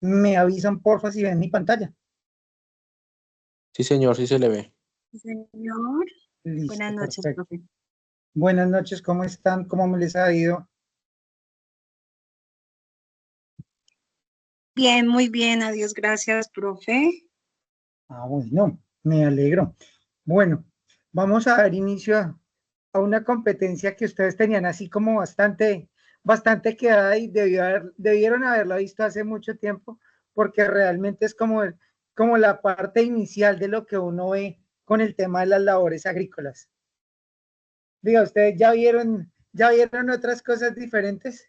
Me avisan porfa si ven mi pantalla. Sí, señor, sí se le ve. Señor, buenas Listo, noches, perfecto. profe. Buenas noches, ¿cómo están? ¿Cómo me les ha ido? Bien, muy bien, adiós, gracias, profe. Bueno, me alegro. Bueno, vamos a dar inicio a una competencia que ustedes tenían así como bastante quedada y debieron haberla visto hace mucho tiempo, porque realmente es como la parte inicial de lo que uno ve con el tema de las labores agrícolas. Diga, ¿ustedes ya vieron otras cosas diferentes?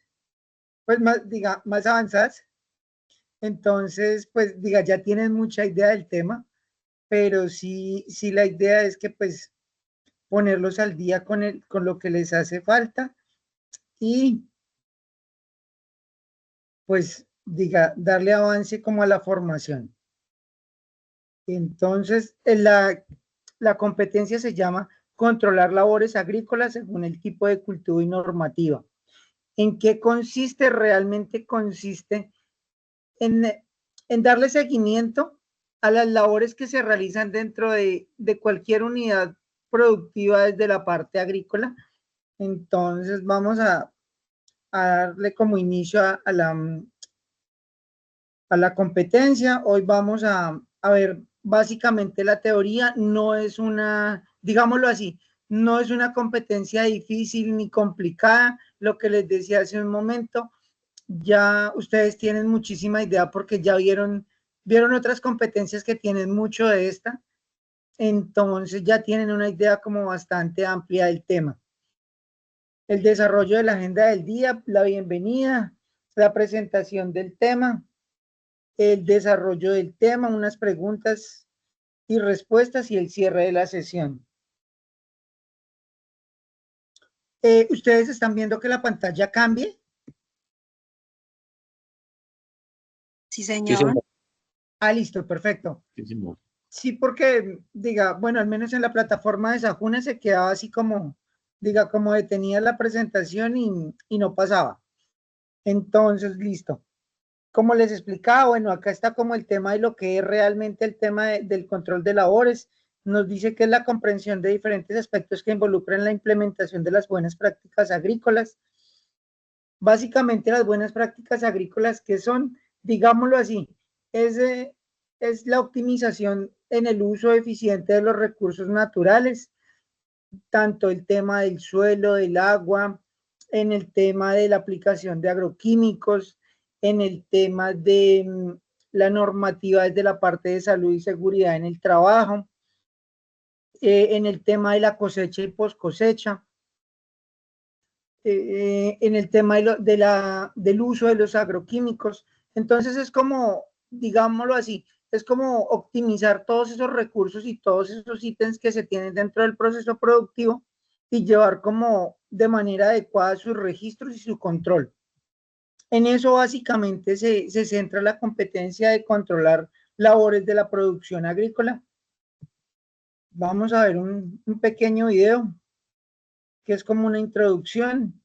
Pues más avanzadas. Entonces, pues diga, ya tienen mucha idea del tema, pero sí la idea es que pues ponerlos al día con lo que les hace falta y pues diga, darle avance como a la formación. Entonces, la competencia se llama controlar labores agrícolas según el tipo de cultivo y normativa. ¿En qué consiste? Realmente consiste en, en darle seguimiento a las labores que se realizan dentro de cualquier unidad productiva desde la parte agrícola. Entonces vamos a darle como inicio a la competencia. Hoy vamos a ver básicamente la teoría. No es digámoslo así, no es una competencia difícil ni complicada. Lo que les decía hace un momento, ya ustedes tienen muchísima idea porque ya vieron otras competencias que tienen mucho de esta, entonces ya tienen una idea como bastante amplia del tema. El desarrollo de la agenda del día, la bienvenida, la presentación del tema, el desarrollo del tema, unas preguntas y respuestas y el cierre de la sesión. ¿Ustedes están viendo que la pantalla cambie? Sí, Sí, señor. señor. Listo, perfecto. Sí, señor. Sí, porque, diga, bueno, al menos en la plataforma de Sajuna se quedaba así como, diga, como detenía la presentación y no pasaba. Entonces, listo. Como les explicaba, bueno, acá está como el tema de lo que es realmente el tema del control de labores. Nos dice que es la comprensión de diferentes aspectos que involucran la implementación de las buenas prácticas agrícolas. Básicamente las buenas prácticas agrícolas que son, digámoslo así, es, es la optimización en el uso eficiente de los recursos naturales, tanto el tema del suelo, del agua, en el tema de la aplicación de agroquímicos, en el tema de la normativa desde la parte de salud y seguridad en el trabajo, en el tema de la cosecha y post cosecha, en el tema del uso de los agroquímicos. Entonces es como, digámoslo así, es como optimizar todos esos recursos y todos esos ítems que se tienen dentro del proceso productivo y llevar como de manera adecuada sus registros y su control. En eso básicamente se centra la competencia de controlar labores de la producción agrícola. Vamos a ver un pequeño video que es como una introducción.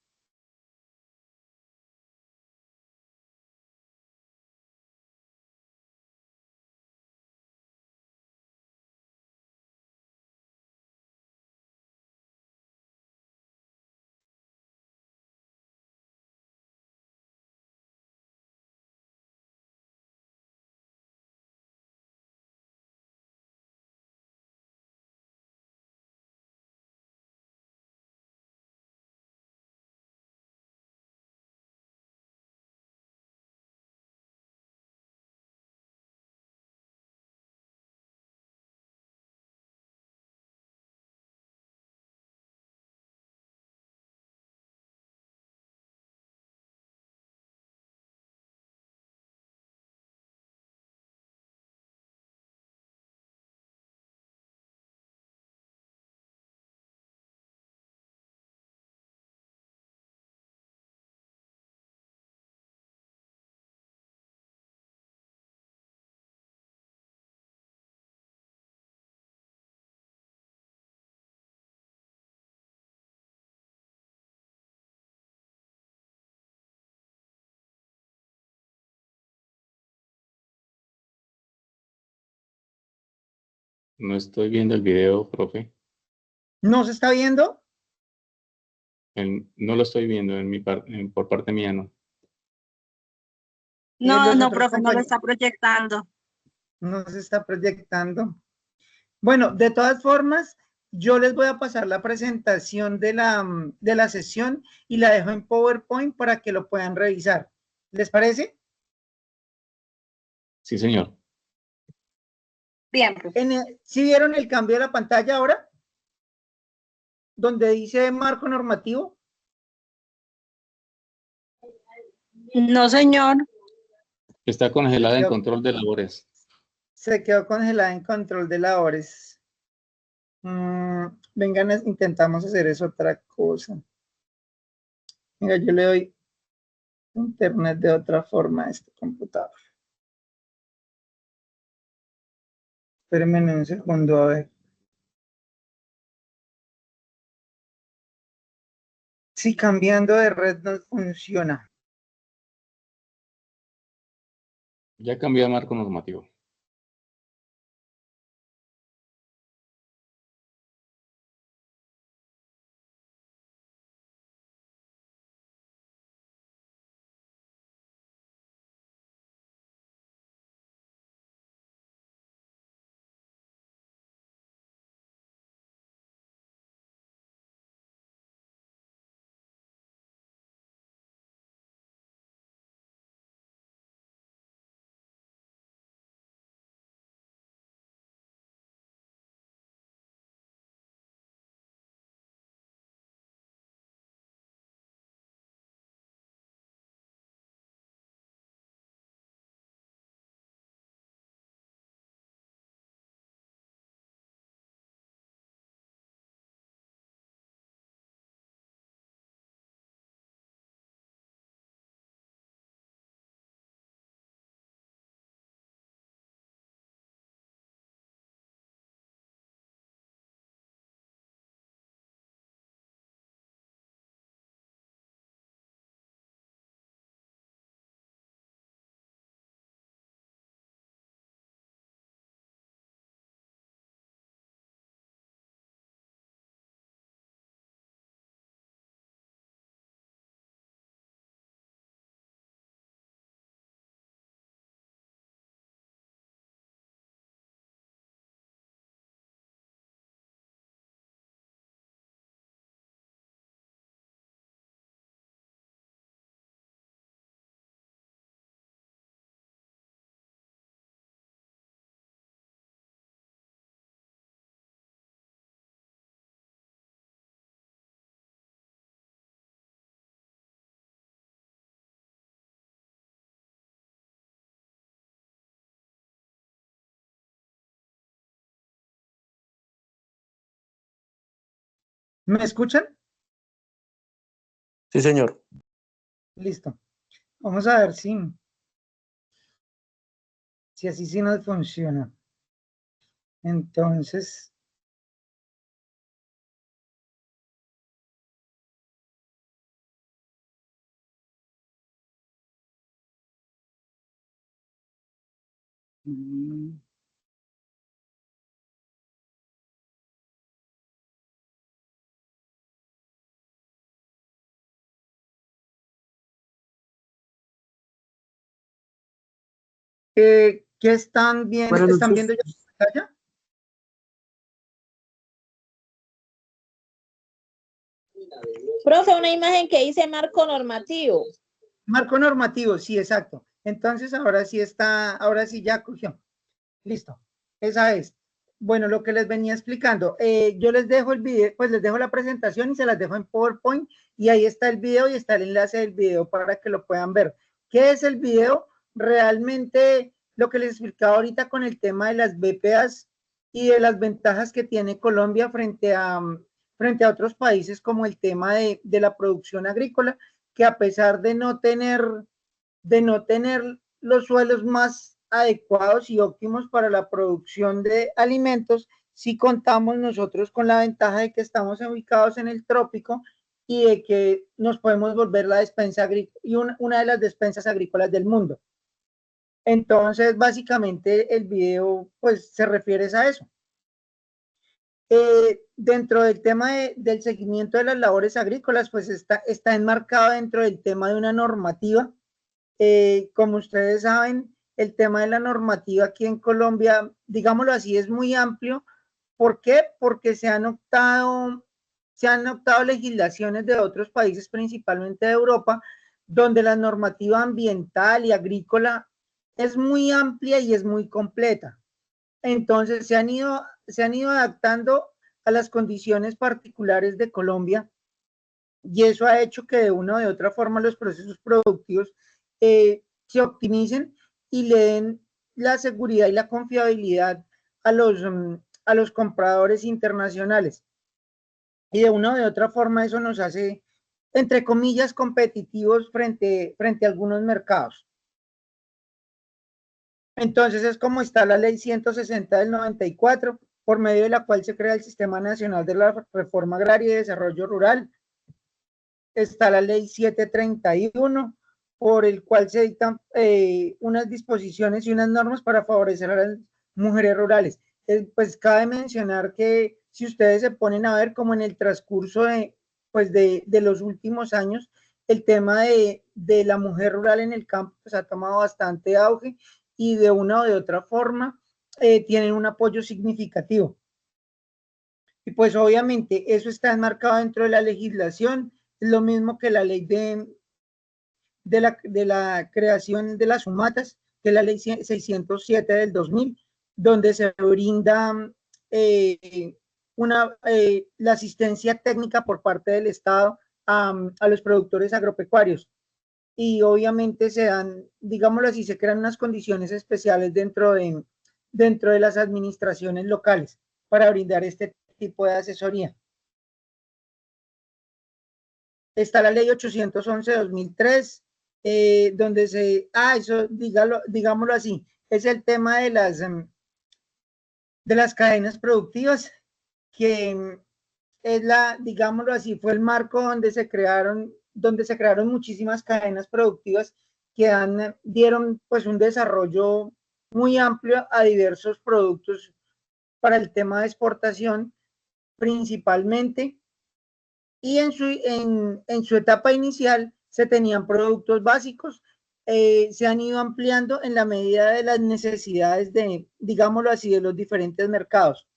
No estoy viendo el video, profe. ¿No se está viendo? No lo estoy viendo por parte mía, no. No, Los no, otros profe, no lo compañeros está proyectando. no se está proyectando. Bueno, de todas formas, yo les voy a pasar la presentación de la sesión y la dejo en PowerPoint para que lo puedan revisar. ¿Les parece? Sí, señor. Bien, profe. ¿Sí vieron el cambio de la pantalla ahora? Donde dice marco normativo. No, señor. Está congelada en control de labores. Se quedó congelada en control de labores. Vengan, intentamos hacer eso otra cosa. Venga, yo le doy internet de otra forma a este computador. Espérenme un segundo, a ver. Si cambiando de red no funciona. Ya cambié a marco normativo. ¿Me escuchan? Sí, señor. Listo. Vamos a ver si así sí nos funciona. Entonces, ¿qué están viendo? Buenas ¿Están noches. viendo ya la pantalla? Profe, una imagen que dice marco normativo. Marco normativo, sí, exacto. Entonces, ahora sí ya cogió. Listo. Esa es. Bueno, lo que les venía explicando, yo les dejo el video, pues les dejo la presentación y se las dejo en PowerPoint y ahí está el video y está el enlace del video para que lo puedan ver. ¿Qué es el video? Realmente lo que les explicaba ahorita con el tema de las BPAs y de las ventajas que tiene Colombia frente a otros países como el tema de la producción agrícola, que a pesar de no tener los suelos más adecuados y óptimos para la producción de alimentos, sí contamos nosotros con la ventaja de que estamos ubicados en el trópico y de que nos podemos volver la despensa agrícola y una de las despensas agrícolas del mundo. Entonces, básicamente el video pues se refiere a eso. Dentro del tema del seguimiento de las labores agrícolas, pues está enmarcado dentro del tema de una normativa. Como ustedes saben, el tema de la normativa aquí en Colombia, digámoslo así, es muy amplio. ¿Por qué? Porque se han optado legislaciones de otros países, principalmente de Europa, donde la normativa ambiental y agrícola es muy amplia y es muy completa. Entonces se han ido adaptando a las condiciones particulares de Colombia, y eso ha hecho que de una o de otra forma los procesos productivos se optimicen y le den la seguridad y la confiabilidad a los compradores internacionales. Y de una o de otra forma eso nos hace, entre comillas, competitivos frente a algunos mercados. Entonces es como está la ley 160 del 94, por medio de la cual se crea el Sistema Nacional de la Reforma Agraria y Desarrollo Rural. Está la ley 731, por el cual se dictan unas disposiciones y unas normas para favorecer a las mujeres rurales. Pues cabe mencionar que si ustedes se ponen a ver como en el transcurso de los últimos años, el tema de la mujer rural en el campo pues ha tomado bastante auge y de una o de otra forma tienen un apoyo significativo. Y pues obviamente eso está enmarcado dentro de la legislación, es lo mismo que la ley de la creación de las sumatas, que es la ley 607 del 2000, donde se brinda la asistencia técnica por parte del Estado a los productores agropecuarios. Y obviamente se dan, digámoslo así, se crean unas condiciones especiales dentro de las administraciones locales para brindar este tipo de asesoría. Está la ley 811 de 2003, donde eso, digámoslo así, es el tema de las cadenas productivas, que es digámoslo así, fue el marco donde se crearon muchísimas cadenas productivas que dieron pues un desarrollo muy amplio a diversos productos para el tema de exportación principalmente, y en su etapa inicial se tenían productos básicos, se han ido ampliando en la medida de las necesidades digámoslo así, de los diferentes mercados.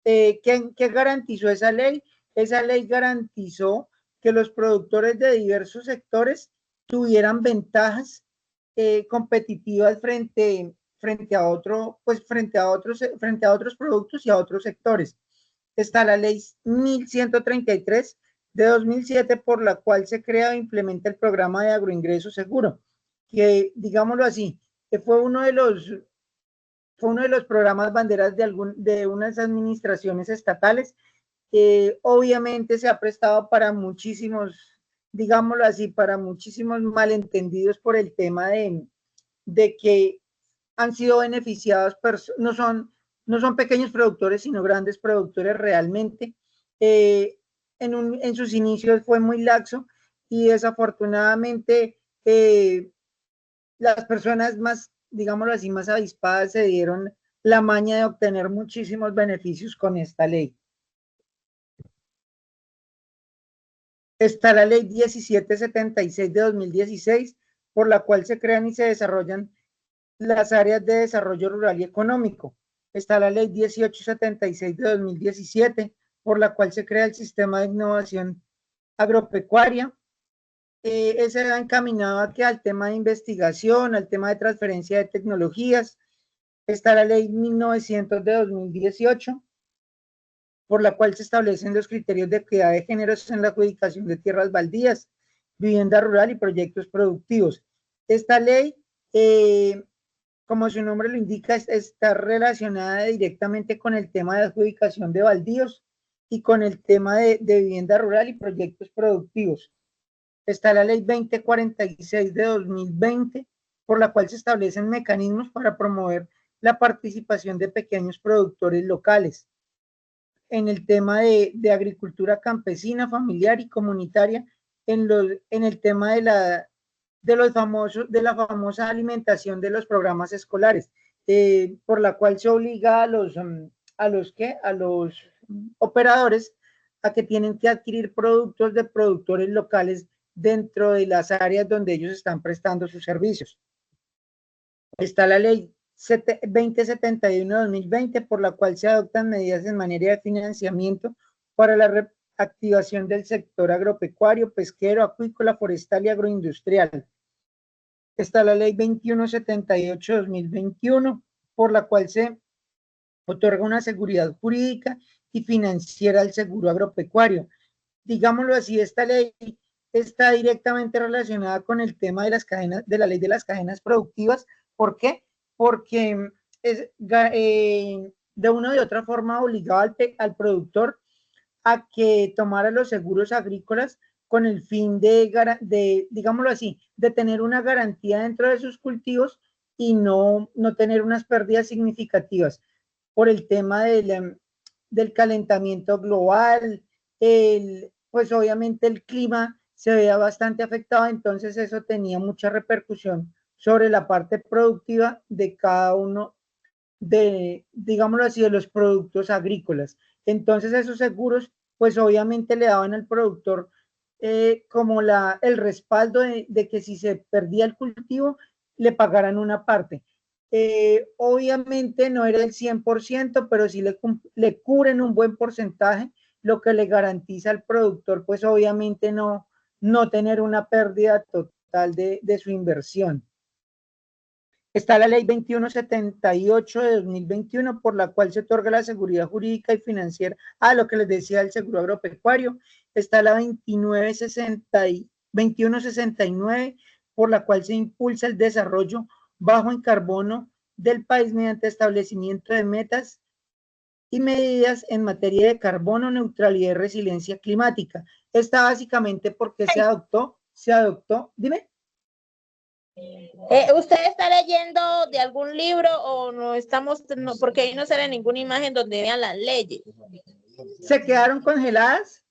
¿Qué garantizó esa ley? Esa ley garantizó que los productores de diversos sectores tuvieran ventajas competitivas frente a otros productos y a otros sectores. Está la ley 1133 de 2007, por la cual se crea e implementa el programa de agroingreso seguro, que digámoslo así, que fue uno de los programas banderas de unas administraciones estatales. Obviamente se ha prestado para muchísimos, digámoslo así, para muchísimos malentendidos por el tema de que han sido beneficiados, no son pequeños productores, sino grandes productores realmente. En sus inicios fue muy laxo y desafortunadamente las personas más, digámoslo así, más avispadas se dieron la maña de obtener muchísimos beneficios con esta ley. Está la ley 1776 de 2016, por la cual se crean y se desarrollan las áreas de desarrollo rural y económico. Está la ley 1876 de 2017, por la cual se crea el sistema de innovación agropecuaria. Ese va encaminado al tema de investigación, al tema de transferencia de tecnologías. Está la ley 1900 de 2018, por la cual se establecen los criterios de equidad de géneros en la adjudicación de tierras baldías, vivienda rural y proyectos productivos. Esta ley, como su nombre lo indica, está relacionada directamente con el tema de adjudicación de baldíos y con el tema de vivienda rural y proyectos productivos. Está la ley 2046 de 2020, por la cual se establecen mecanismos para promover la participación de pequeños productores locales en el tema de agricultura campesina, familiar y comunitaria, en el tema de la famosa alimentación de los programas escolares, por la cual se obliga a los operadores a que tienen que adquirir productos de productores locales dentro de las áreas donde ellos están prestando sus servicios. Está la ley 2071-2020, por la cual se adoptan medidas en materia de financiamiento para la reactivación del sector agropecuario, pesquero, acuícola, forestal y agroindustrial. Está la ley 2178-2021, por la cual se otorga una seguridad jurídica y financiera al seguro agropecuario. Digámoslo así, esta ley está directamente relacionada con el tema de las cadenas, de la ley de las cadenas productivas. ¿Por qué? Porque es, de una u otra forma obligaba al productor a que tomara los seguros agrícolas con el fin de, digámoslo así, de tener una garantía dentro de sus cultivos y no tener unas pérdidas significativas por el tema del calentamiento global, pues obviamente el clima se veía bastante afectado, entonces eso tenía mucha repercusión sobre la parte productiva de cada uno de, digámoslo así, de los productos agrícolas. Entonces esos seguros, pues obviamente le daban al productor como el respaldo de que si se perdía el cultivo, le pagaran una parte. Obviamente no era el 100%, pero sí le cubren un buen porcentaje, lo que le garantiza al productor, pues obviamente no tener una pérdida total de su inversión. Está la ley 2178 de 2021, por la cual se otorga la seguridad jurídica y financiera a lo que les decía el seguro agropecuario. Está la 2169, por la cual se impulsa el desarrollo bajo en carbono del país mediante establecimiento de metas y medidas en materia de carbono, neutralidad y resiliencia climática. Esta básicamente porque se adoptó, dime. ¿Usted está leyendo de algún libro o no estamos, porque ahí no sale ninguna imagen donde vean las leyes? ¿Se quedaron congeladas?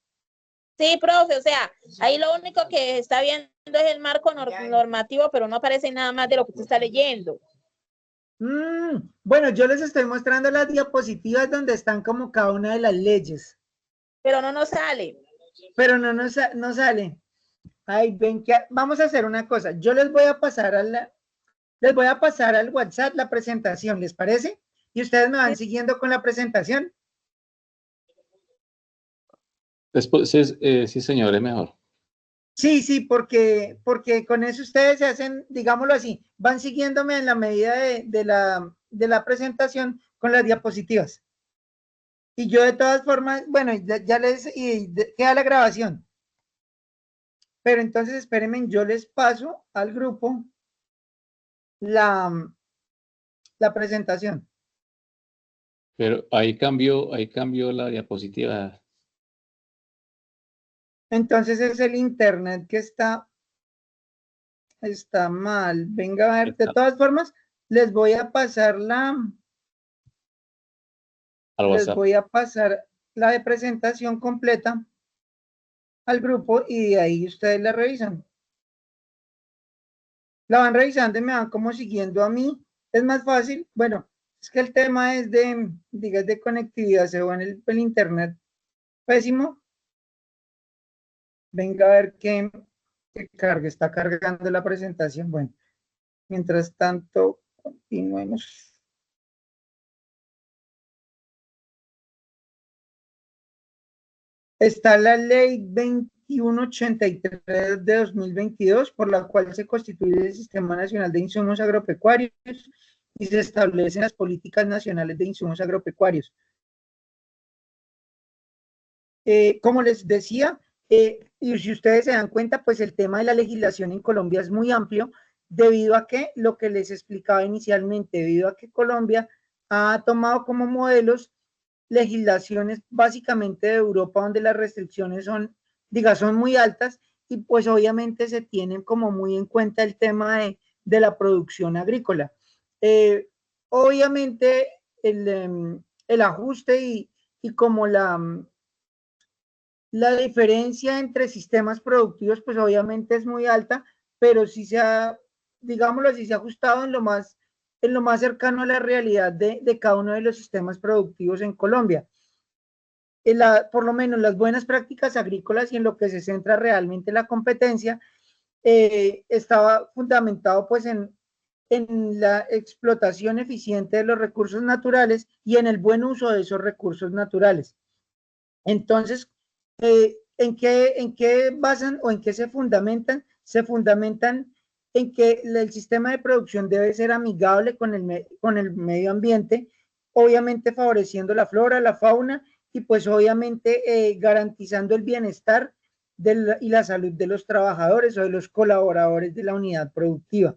Sí, profe, o sea, ahí lo único que está viendo es el marco normativo, pero no aparece nada más de lo que usted está leyendo. Bueno, yo les estoy mostrando las diapositivas donde están como cada una de las leyes. Pero no nos sale. Pero no sale. Ay, ven que vamos a hacer una cosa. Yo les voy a pasar al WhatsApp la presentación, ¿les parece? Y ustedes me van siguiendo con la presentación. Después, sí, señor, es mejor. Sí, porque con eso ustedes se hacen, digámoslo así, van siguiéndome en la medida de la presentación con las diapositivas. Y yo de todas formas, bueno, ya queda la grabación. Pero entonces espérenme, yo les paso al grupo la presentación. Pero ahí cambió la diapositiva. Entonces es el internet que está mal. Venga a ver, de todas formas, les voy a pasar la de presentación completa al grupo y de ahí ustedes la revisan. La van revisando y me van como siguiendo a mí. Es más fácil. Bueno, es que el tema es de conectividad, se va en el internet pésimo. Venga a ver qué carga, está cargando la presentación. Bueno, mientras tanto, continuemos. Está la ley 2183 de 2022, por la cual se constituye el Sistema Nacional de Insumos Agropecuarios y se establecen las políticas nacionales de insumos agropecuarios. Como les decía, y si ustedes se dan cuenta, pues el tema de la legislación en Colombia es muy amplio, debido a que, lo que les explicaba inicialmente, debido a que Colombia ha tomado como modelos legislaciones básicamente de Europa, donde las restricciones son muy altas, y pues obviamente se tienen como muy en cuenta el tema de la producción agrícola. Obviamente el ajuste y como la diferencia entre sistemas productivos, pues obviamente es muy alta, pero sí se ha, digámoslo así, se ha ajustado en lo más cercano a la realidad de cada uno de los sistemas productivos en Colombia. por lo menos las buenas prácticas agrícolas y en lo que se centra realmente la competencia, estaba fundamentado pues en la explotación eficiente de los recursos naturales y en el buen uso de esos recursos naturales. Entonces, ¿en qué basan o en qué se fundamentan? Se fundamentan en que el sistema de producción debe ser amigable con el medio ambiente, obviamente favoreciendo la flora, la fauna y pues obviamente garantizando el bienestar y la salud de los trabajadores o de los colaboradores de la unidad productiva.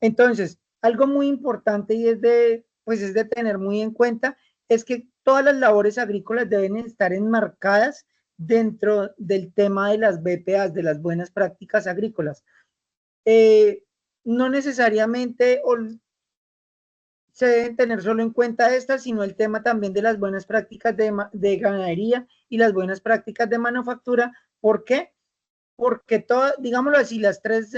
Entonces, algo muy importante y es de tener muy en cuenta es que todas las labores agrícolas deben estar enmarcadas dentro del tema de las BPAs, de las buenas prácticas agrícolas. No necesariamente se deben tener solo en cuenta estas, sino el tema también de las buenas prácticas de ganadería y las buenas prácticas de manufactura. ¿Por qué? Porque todas, digámoslo así, las tres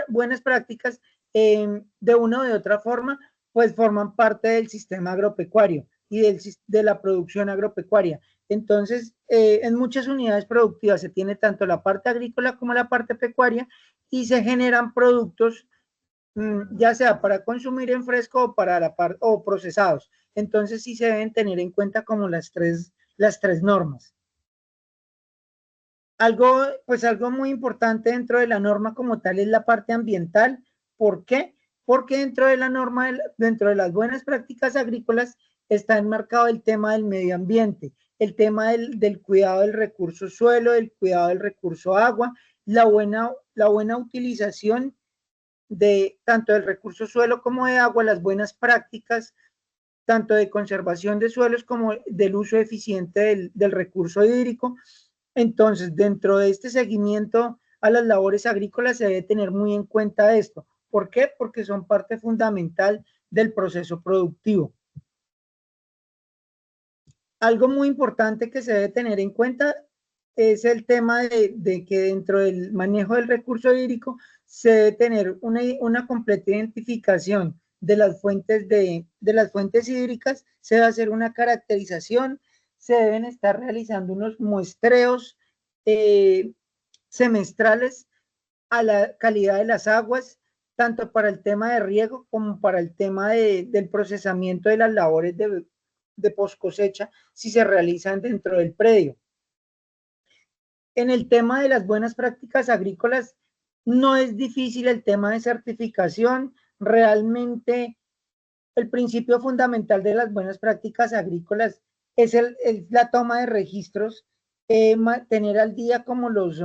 buenas prácticas, de una o de otra forma, pues forman parte del sistema agropecuario y de la producción agropecuaria. Entonces, en muchas unidades productivas se tiene tanto la parte agrícola como la parte pecuaria y se generan productos, ya sea para consumir en fresco o o procesados. Entonces, sí se deben tener en cuenta como las tres normas. Algo muy importante dentro de la norma como tal es la parte ambiental. ¿Por qué? Porque dentro de la norma, dentro de las buenas prácticas agrícolas, está enmarcado el tema del medio ambiente, el tema del cuidado del recurso suelo, del cuidado del recurso agua, la buena utilización de tanto del recurso suelo como de agua, las buenas prácticas, tanto de conservación de suelos como del uso eficiente del recurso hídrico. Entonces, dentro de este seguimiento a las labores agrícolas se debe tener muy en cuenta esto. ¿Por qué? Porque son parte fundamental del proceso productivo. Algo muy importante que se debe tener en cuenta es el tema de que dentro del manejo del recurso hídrico se debe tener una completa identificación de las fuentes hídricas, se debe hacer una caracterización, se deben estar realizando unos muestreos semestrales a la calidad de las aguas, tanto para el tema de riego como para el tema del procesamiento de las labores de post cosecha, si se realizan dentro del predio. En el tema de las buenas prácticas agrícolas, no es difícil el tema de certificación. Realmente, el principio fundamental de las buenas prácticas agrícolas es la toma de registros, tener al día como los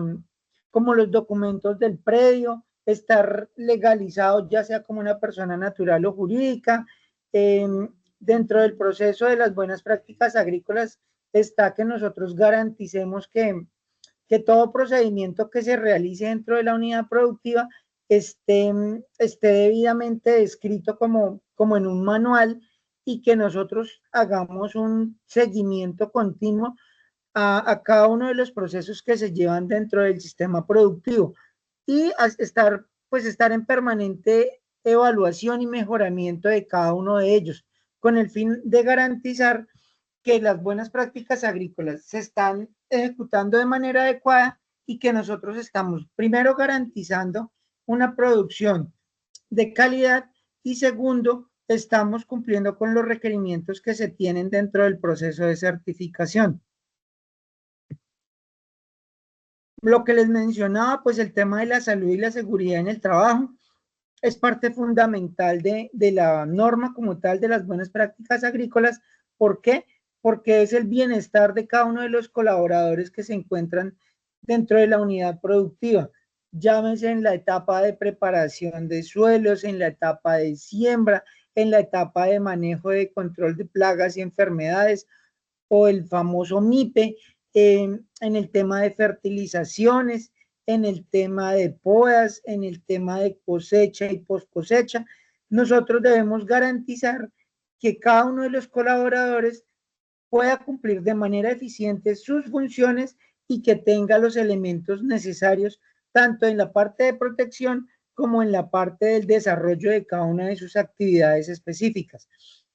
documentos del predio, estar legalizado ya sea como una persona natural o jurídica. Dentro del proceso de las buenas prácticas agrícolas está que nosotros garanticemos que todo procedimiento que se realice dentro de la unidad productiva esté debidamente descrito como en un manual y que nosotros hagamos un seguimiento continuo a cada uno de los procesos que se llevan dentro del sistema productivo y estar en permanente evaluación y mejoramiento de cada uno de ellos, con el fin de garantizar que las buenas prácticas agrícolas se están ejecutando de manera adecuada y que nosotros estamos primero garantizando una producción de calidad y segundo, estamos cumpliendo con los requerimientos que se tienen dentro del proceso de certificación. Lo que les mencionaba, pues el tema de la salud y la seguridad en el trabajo es parte fundamental de la norma como tal de las buenas prácticas agrícolas. ¿Por qué? Porque es el bienestar de cada uno de los colaboradores que se encuentran dentro de la unidad productiva. Llámese en la etapa de preparación de suelos, en la etapa de siembra, en la etapa de manejo de control de plagas y enfermedades o el famoso MIPE, en el tema de fertilizaciones, en el tema de podas, en el tema de cosecha y post cosecha. Nosotros debemos garantizar que cada uno de los colaboradores pueda cumplir de manera eficiente sus funciones y que tenga los elementos necesarios tanto en la parte de protección como en la parte del desarrollo de cada una de sus actividades específicas.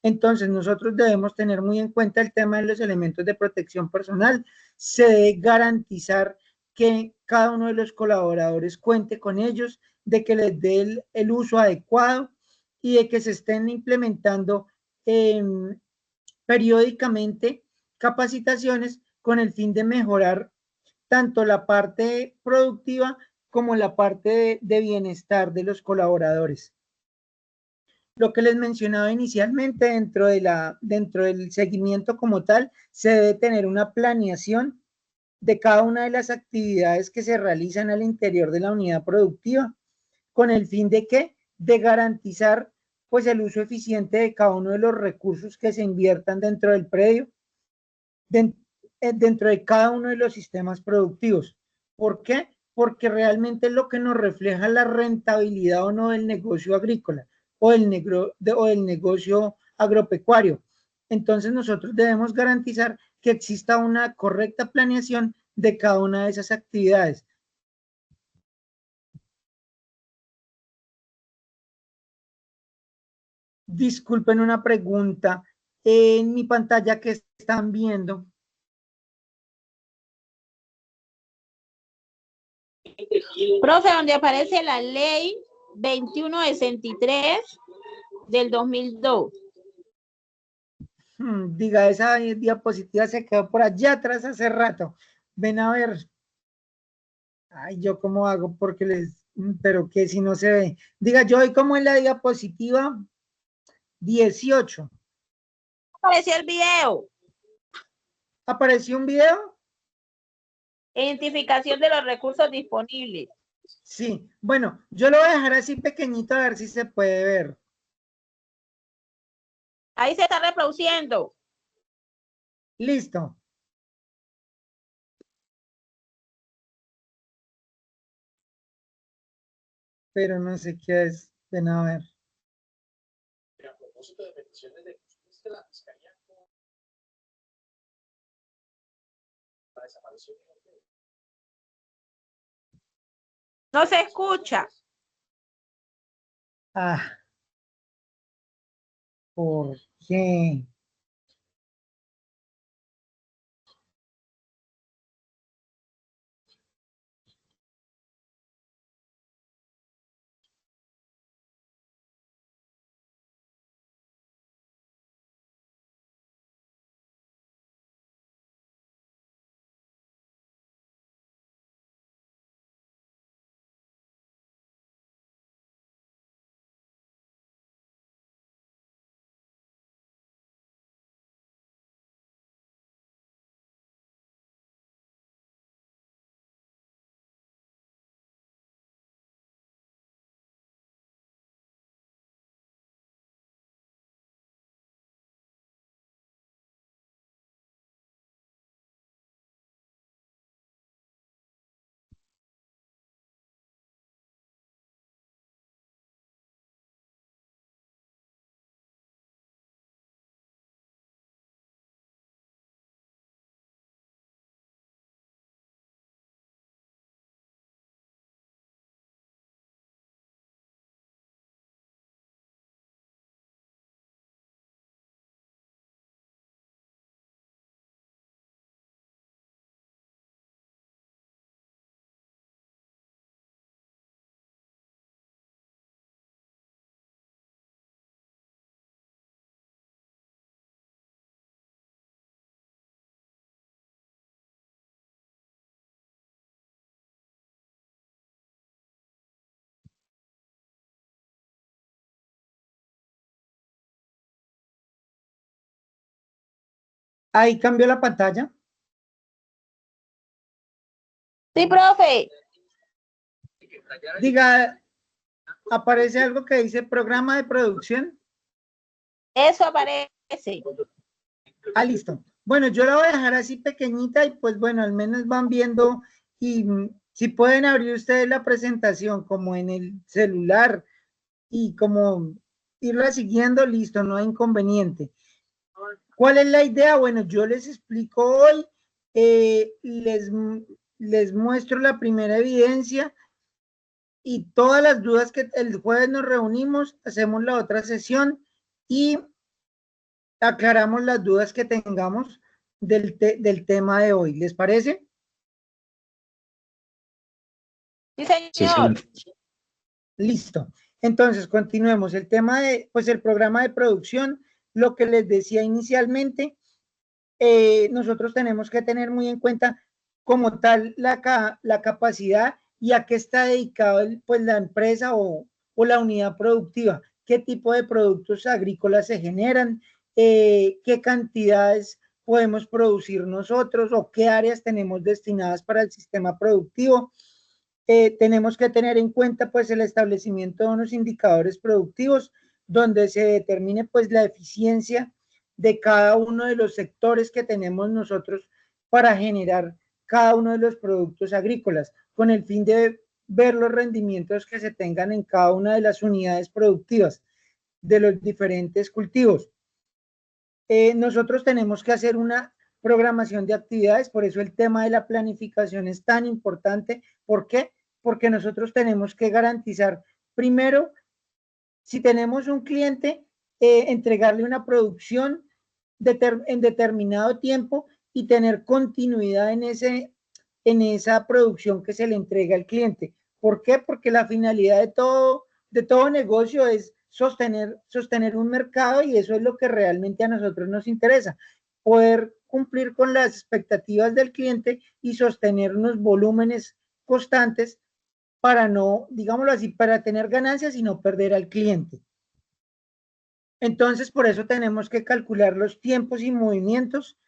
Entonces, nosotros debemos tener muy en cuenta el tema de los elementos de protección personal. Se debe garantizar que cada uno de los colaboradores cuente con ellos, de que les dé el uso adecuado y de que se estén implementando periódicamente capacitaciones con el fin de mejorar tanto la parte productiva como la parte de bienestar de los colaboradores. Lo que les mencionaba inicialmente, dentro del seguimiento como tal, se debe tener una planeación de cada una de las actividades que se realizan al interior de la unidad productiva, con el fin de ¿qué? De garantizar pues el uso eficiente de cada uno de los recursos que se inviertan dentro del predio, dentro de cada uno de los sistemas productivos. ¿Por qué? Porque realmente es lo que nos refleja la rentabilidad o no del negocio agrícola o del negocio agropecuario. Entonces nosotros debemos garantizar que exista una correcta planeación de cada una de esas actividades. Disculpen una pregunta. En mi pantalla, ¿qué están viendo? Profe, donde aparece la ley 2163 del 2002. Diga, esa diapositiva se quedó por allá atrás hace rato. Ven a ver. Ay, ¿yo cómo hago? Porque pero que si no se ve. Diga, yo hoy como en la diapositiva 18. Apareció el video. ¿Apareció un video? Identificación de los recursos disponibles. Sí. Bueno, yo lo voy a dejar así pequeñito a ver si se puede ver. Ahí se está reproduciendo. Listo. Pero no sé qué es. Ven a ver. A propósito de peticiones de justicia, la Fiscalía la desaparición. No se escucha. Ah. ¿Por qué? Ahí cambió la pantalla. Sí, profe. Diga, aparece algo que dice programa de producción. Eso aparece. Ah, listo. Bueno, yo la voy a dejar así pequeñita y pues bueno, al menos van viendo y si pueden abrir ustedes la presentación como en el celular y como irla siguiendo, listo, no hay inconveniente. ¿Cuál es la idea? Bueno, yo les explico hoy, les muestro la primera evidencia y todas las dudas que el jueves nos reunimos, hacemos la otra sesión y aclaramos las dudas que tengamos del tema de hoy. ¿Les parece? Sí, Sí, señor. Listo. Entonces, continuemos. El tema de, pues el programa de producción, lo que les decía inicialmente, nosotros tenemos que tener muy en cuenta como tal la capacidad y a qué está dedicado pues la empresa o la unidad productiva, qué tipo de productos agrícolas se generan, qué cantidades podemos producir nosotros o qué áreas tenemos destinadas para el sistema productivo. Tenemos que tener en cuenta pues el establecimiento de unos indicadores productivos donde se determine pues la eficiencia de cada uno de los sectores que tenemos nosotros para generar cada uno de los productos agrícolas, con el fin de ver los rendimientos que se tengan en cada una de las unidades productivas de los diferentes cultivos. Nosotros tenemos que hacer una programación de actividades, por eso el tema de la planificación es tan importante. ¿Por qué? Porque nosotros tenemos que garantizar, primero, si tenemos un cliente, entregarle una producción en determinado tiempo y tener continuidad en esa producción que se le entrega al cliente. ¿Por qué? Porque la finalidad de todo negocio es sostener un mercado y eso es lo que realmente a nosotros nos interesa, poder cumplir con las expectativas del cliente y sostener unos volúmenes constantes para no, digámoslo así, para tener ganancias y no perder al cliente. Entonces, por eso tenemos que calcular los tiempos y movimientos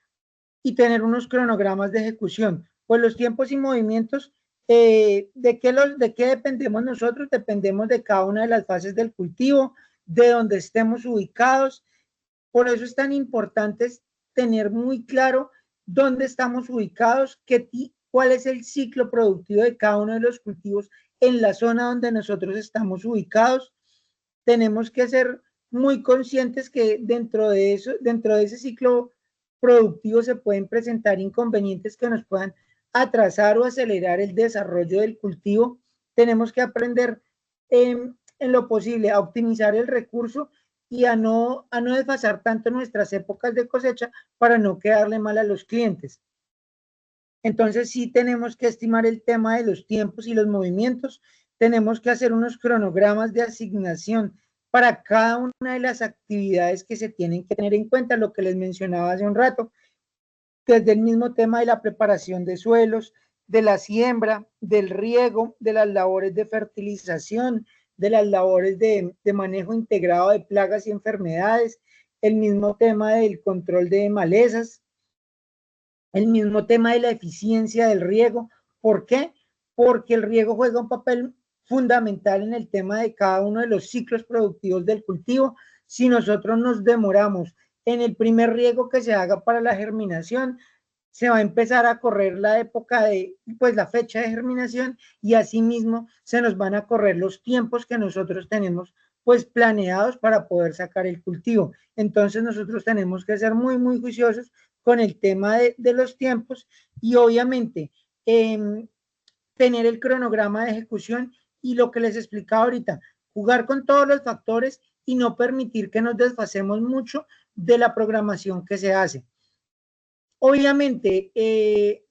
y tener unos cronogramas de ejecución. Pues los tiempos y movimientos, ¿de qué dependemos nosotros? Dependemos de cada una de las fases del cultivo, de donde estemos ubicados. Por eso es tan importante tener muy claro dónde estamos ubicados, cuál es el ciclo productivo de cada uno de los cultivos en la zona donde nosotros estamos ubicados. Tenemos que ser muy conscientes que dentro de ese ciclo productivo se pueden presentar inconvenientes que nos puedan atrasar o acelerar el desarrollo del cultivo. Tenemos que aprender en lo posible a optimizar el recurso y a no desfasar tanto nuestras épocas de cosecha para no quedarle mal a los clientes. Entonces sí tenemos que estimar el tema de los tiempos y los movimientos, tenemos que hacer unos cronogramas de asignación para cada una de las actividades que se tienen que tener en cuenta, lo que les mencionaba hace un rato, desde el mismo tema de la preparación de suelos, de la siembra, del riego, de las labores de fertilización, de las labores de manejo integrado de plagas y enfermedades, el mismo tema del control de malezas, el mismo tema de la eficiencia del riego. ¿Por qué? Porque el riego juega un papel fundamental en el tema de cada uno de los ciclos productivos del cultivo. Si nosotros nos demoramos en el primer riego que se haga para la germinación, se va a empezar a correr la época de, pues la fecha de germinación y asimismo se nos van a correr los tiempos que nosotros tenemos pues planeados para poder sacar el cultivo. Entonces nosotros tenemos que ser muy, muy juiciosos con el tema de los tiempos y obviamente tener el cronograma de ejecución y lo que les explicaba ahorita, jugar con todos los factores y no permitir que nos desfasemos mucho de la programación que se hace. Obviamente,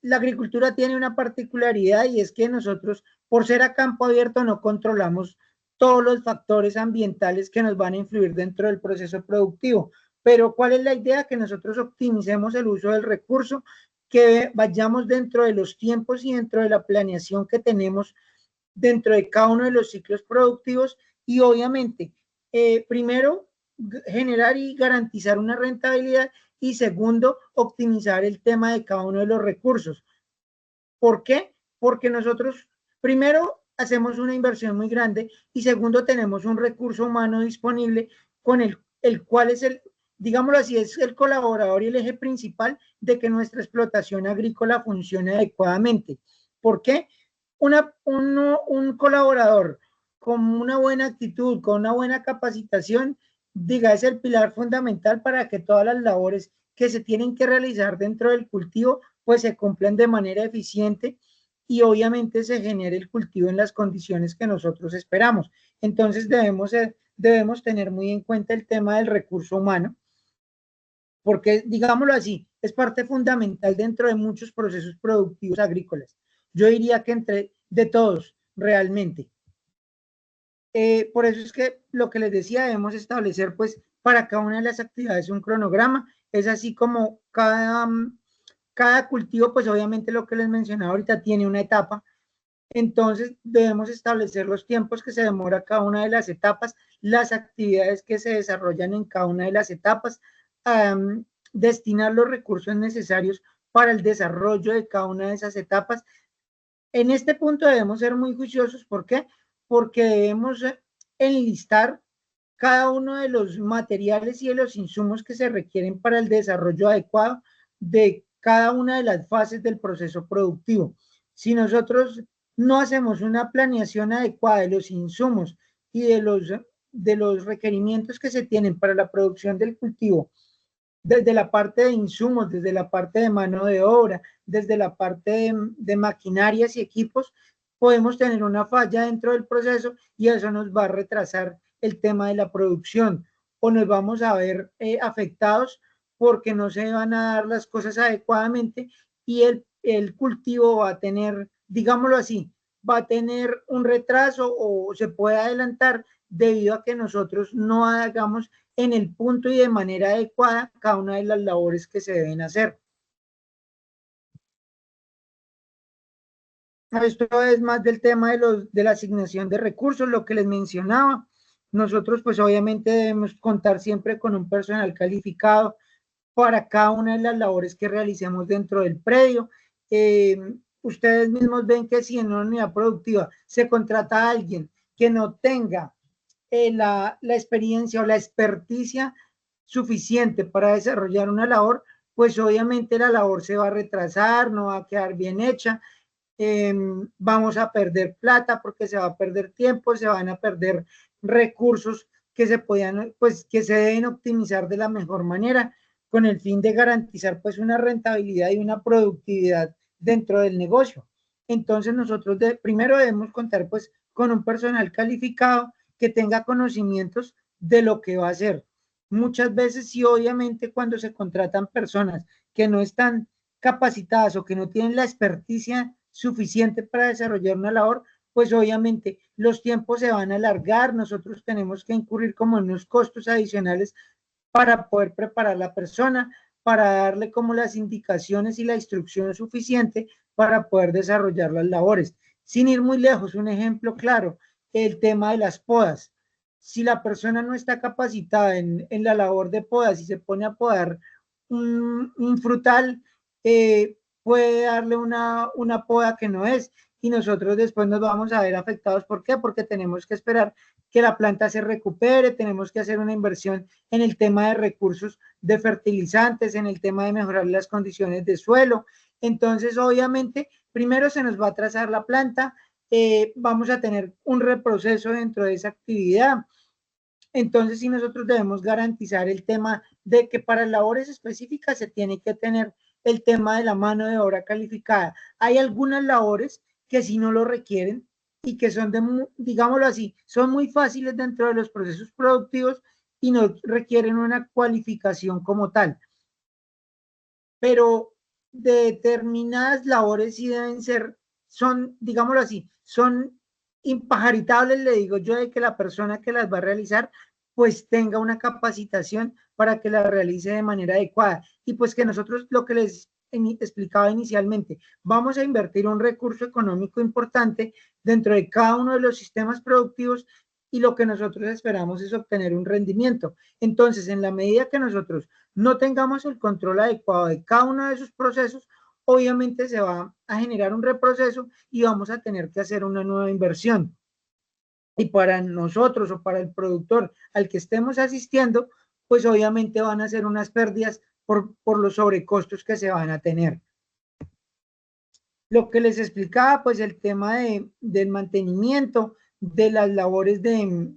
la agricultura tiene una particularidad y es que nosotros, por ser a campo abierto, no controlamos todos los factores ambientales que nos van a influir dentro del proceso productivo. Pero ¿cuál es la idea? Que nosotros optimicemos el uso del recurso, que vayamos dentro de los tiempos y dentro de la planeación que tenemos dentro de cada uno de los ciclos productivos y obviamente, primero, generar y garantizar una rentabilidad y segundo, optimizar el tema de cada uno de los recursos. ¿Por qué? Porque nosotros, primero, hacemos una inversión muy grande y segundo, tenemos un recurso humano disponible con el cual es digámoslo así, es el colaborador y el eje principal de que nuestra explotación agrícola funcione adecuadamente. ¿Por qué? Un colaborador con una buena actitud, con una buena capacitación, diga, es el pilar fundamental para que todas las labores que se tienen que realizar dentro del cultivo, pues se cumplan de manera eficiente y obviamente se genere el cultivo en las condiciones que nosotros esperamos. Entonces debemos tener muy en cuenta el tema del recurso humano. porque, digámoslo así, es parte fundamental dentro de muchos procesos productivos agrícolas. Yo diría que entre de todos, realmente. Por eso es que lo que les decía, debemos establecer pues para cada una de las actividades un cronograma, es así como cada cultivo, pues obviamente lo que les mencionaba ahorita tiene una etapa, entonces debemos establecer los tiempos que se demora cada una de las etapas, las actividades que se desarrollan en cada una de las etapas, destinar los recursos necesarios para el desarrollo de cada una de esas etapas. En este punto debemos ser muy juiciosos, ¿por qué? Porque debemos enlistar cada uno de los materiales y de los insumos que se requieren para el desarrollo adecuado de cada una de las fases del proceso productivo. Si nosotros no hacemos una planeación adecuada de los insumos y de los requerimientos que se tienen para la producción del cultivo, desde la parte de insumos, desde la parte de mano de obra, desde la parte de maquinarias y equipos, podemos tener una falla dentro del proceso y eso nos va a retrasar el tema de la producción o nos vamos a ver afectados porque no se van a dar las cosas adecuadamente y el cultivo va a tener, digámoslo así, va a tener un retraso o se puede adelantar debido a que nosotros no hagamos en el punto y de manera adecuada cada una de las labores que se deben hacer. Esto es más del tema de la asignación de recursos, lo que les mencionaba. Nosotros pues obviamente debemos contar siempre con un personal calificado para cada una de las labores que realicemos dentro del predio. Ustedes mismos ven que si en una unidad productiva se contrata a alguien que no tenga la experiencia o la experticia suficiente para desarrollar una labor, pues obviamente la labor se va a retrasar, no va a quedar bien hecha, vamos a perder plata porque se va a perder tiempo, se van a perder recursos que se podían, pues que se deben optimizar de la mejor manera con el fin de garantizar pues una rentabilidad y una productividad dentro del negocio. Entonces nosotros primero debemos contar pues con un personal calificado que tenga conocimientos de lo que va a hacer. Muchas veces sí, obviamente cuando se contratan personas que no están capacitadas o que no tienen la experticia suficiente para desarrollar una labor, pues obviamente los tiempos se van a alargar, nosotros tenemos que incurrir como en unos costos adicionales para poder preparar a la persona, para darle como las indicaciones y la instrucción suficiente para poder desarrollar las labores. Sin ir muy lejos, un ejemplo claro, el tema de las podas. Si la persona no está capacitada en la labor de podas y se pone a podar un frutal, puede darle una poda que no es y nosotros después nos vamos a ver afectados. ¿Por qué? Porque tenemos que esperar que la planta se recupere, tenemos que hacer una inversión en el tema de recursos de fertilizantes, en el tema de mejorar las condiciones de suelo. Entonces, obviamente, primero se nos va a atrasar la planta, vamos a tener un reproceso dentro de esa actividad. Entonces, sí, nosotros debemos garantizar el tema de que para labores específicas se tiene que tener el tema de la mano de obra calificada. Hay algunas labores que sí no lo requieren y que son digámoslo así, son muy fáciles dentro de los procesos productivos y no requieren una cualificación como tal. Pero determinadas labores sí deben ser, son, digámoslo así, son impajaritables, le digo yo, de que la persona que las va a realizar pues tenga una capacitación para que la realice de manera adecuada y pues que nosotros lo que les explicaba inicialmente, vamos a invertir un recurso económico importante dentro de cada uno de los sistemas productivos y lo que nosotros esperamos es obtener un rendimiento. Entonces, en la medida que nosotros no tengamos el control adecuado de cada uno de esos procesos, obviamente se va a generar un reproceso y vamos a tener que hacer una nueva inversión. Y para nosotros o para el productor al que estemos asistiendo, pues obviamente van a ser unas pérdidas por los sobrecostos que se van a tener. Lo que les explicaba, pues el tema del mantenimiento, de las labores de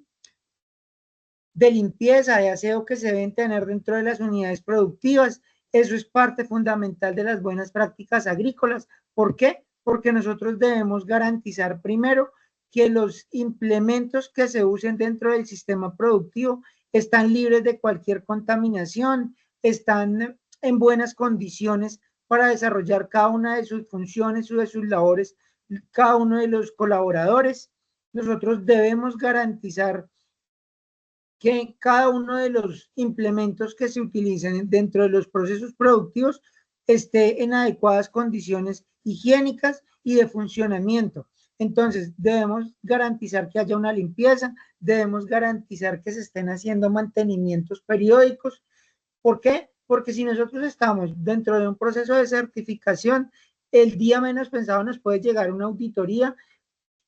limpieza, de aseo que se deben tener dentro de las unidades productivas, eso es parte fundamental de las buenas prácticas agrícolas. ¿Por qué? Porque nosotros debemos garantizar primero que los implementos que se usen dentro del sistema productivo están libres de cualquier contaminación, están en buenas condiciones para desarrollar cada una de sus funciones o de sus labores, cada uno de los colaboradores. Nosotros debemos garantizar que cada uno de los implementos que se utilicen dentro de los procesos productivos esté en adecuadas condiciones higiénicas y de funcionamiento. Entonces, debemos garantizar que haya una limpieza, debemos garantizar que se estén haciendo mantenimientos periódicos. ¿Por qué? Porque si nosotros estamos dentro de un proceso de certificación, el día menos pensado nos puede llegar una auditoría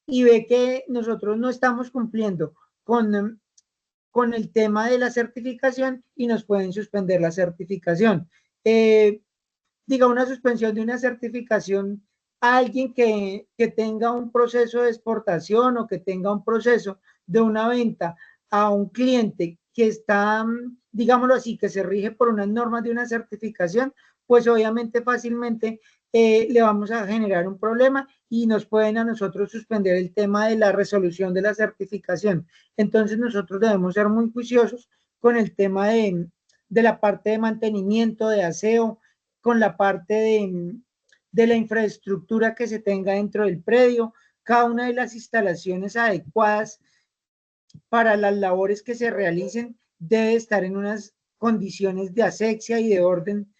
y ve que nosotros no estamos cumpliendo con el tema de la certificación y nos pueden suspender la certificación. Diga, una suspensión de una certificación a alguien que tenga un proceso de exportación o que tenga un proceso de una venta a un cliente que está, digámoslo así, que se rige por unas normas de una certificación, pues obviamente fácilmente le vamos a generar un problema y nos pueden a nosotros suspender el tema de la resolución de la certificación. Entonces nosotros debemos ser muy juiciosos con el tema de la parte de mantenimiento, de aseo, con la parte de la infraestructura que se tenga dentro del predio, cada una de las instalaciones adecuadas para las labores que se realicen debe estar en unas condiciones de asepsia y de orden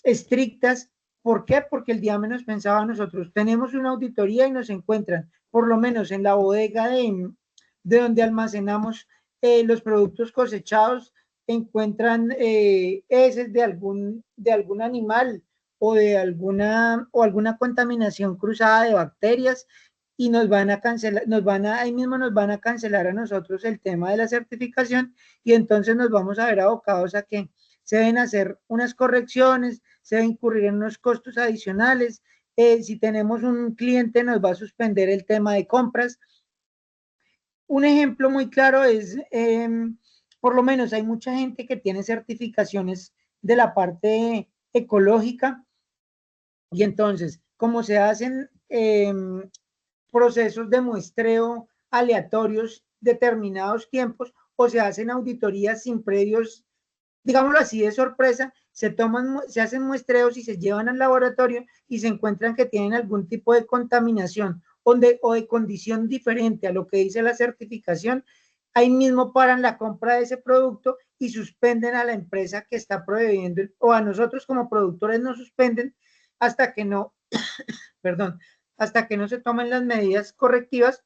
estrictas. ¿Por qué? Porque el día menos pensaba nosotros tenemos una auditoría y nos encuentran, por lo menos en la bodega de donde almacenamos los productos cosechados, encuentran heces de algún animal o de alguna contaminación cruzada de bacterias y nos van a cancelar, ahí mismo nos van a cancelar a nosotros el tema de la certificación y entonces nos vamos a ver abocados a que se deben hacer unas correcciones, se deben incurrir en unos costos adicionales. Si tenemos un cliente, nos va a suspender el tema de compras. Un ejemplo muy claro es, por lo menos hay mucha gente que tiene certificaciones de la parte ecológica y entonces, como se hacen procesos de muestreo aleatorios determinados tiempos o se hacen auditorías sin previos, digámoslo así, de sorpresa, se hacen muestreos y se llevan al laboratorio y se encuentran que tienen algún tipo de contaminación o de condición diferente a lo que dice la certificación, ahí mismo paran la compra de ese producto y suspenden a la empresa que está proveyendo, o a nosotros como productores nos suspenden hasta que no, perdón, hasta que no se tomen las medidas correctivas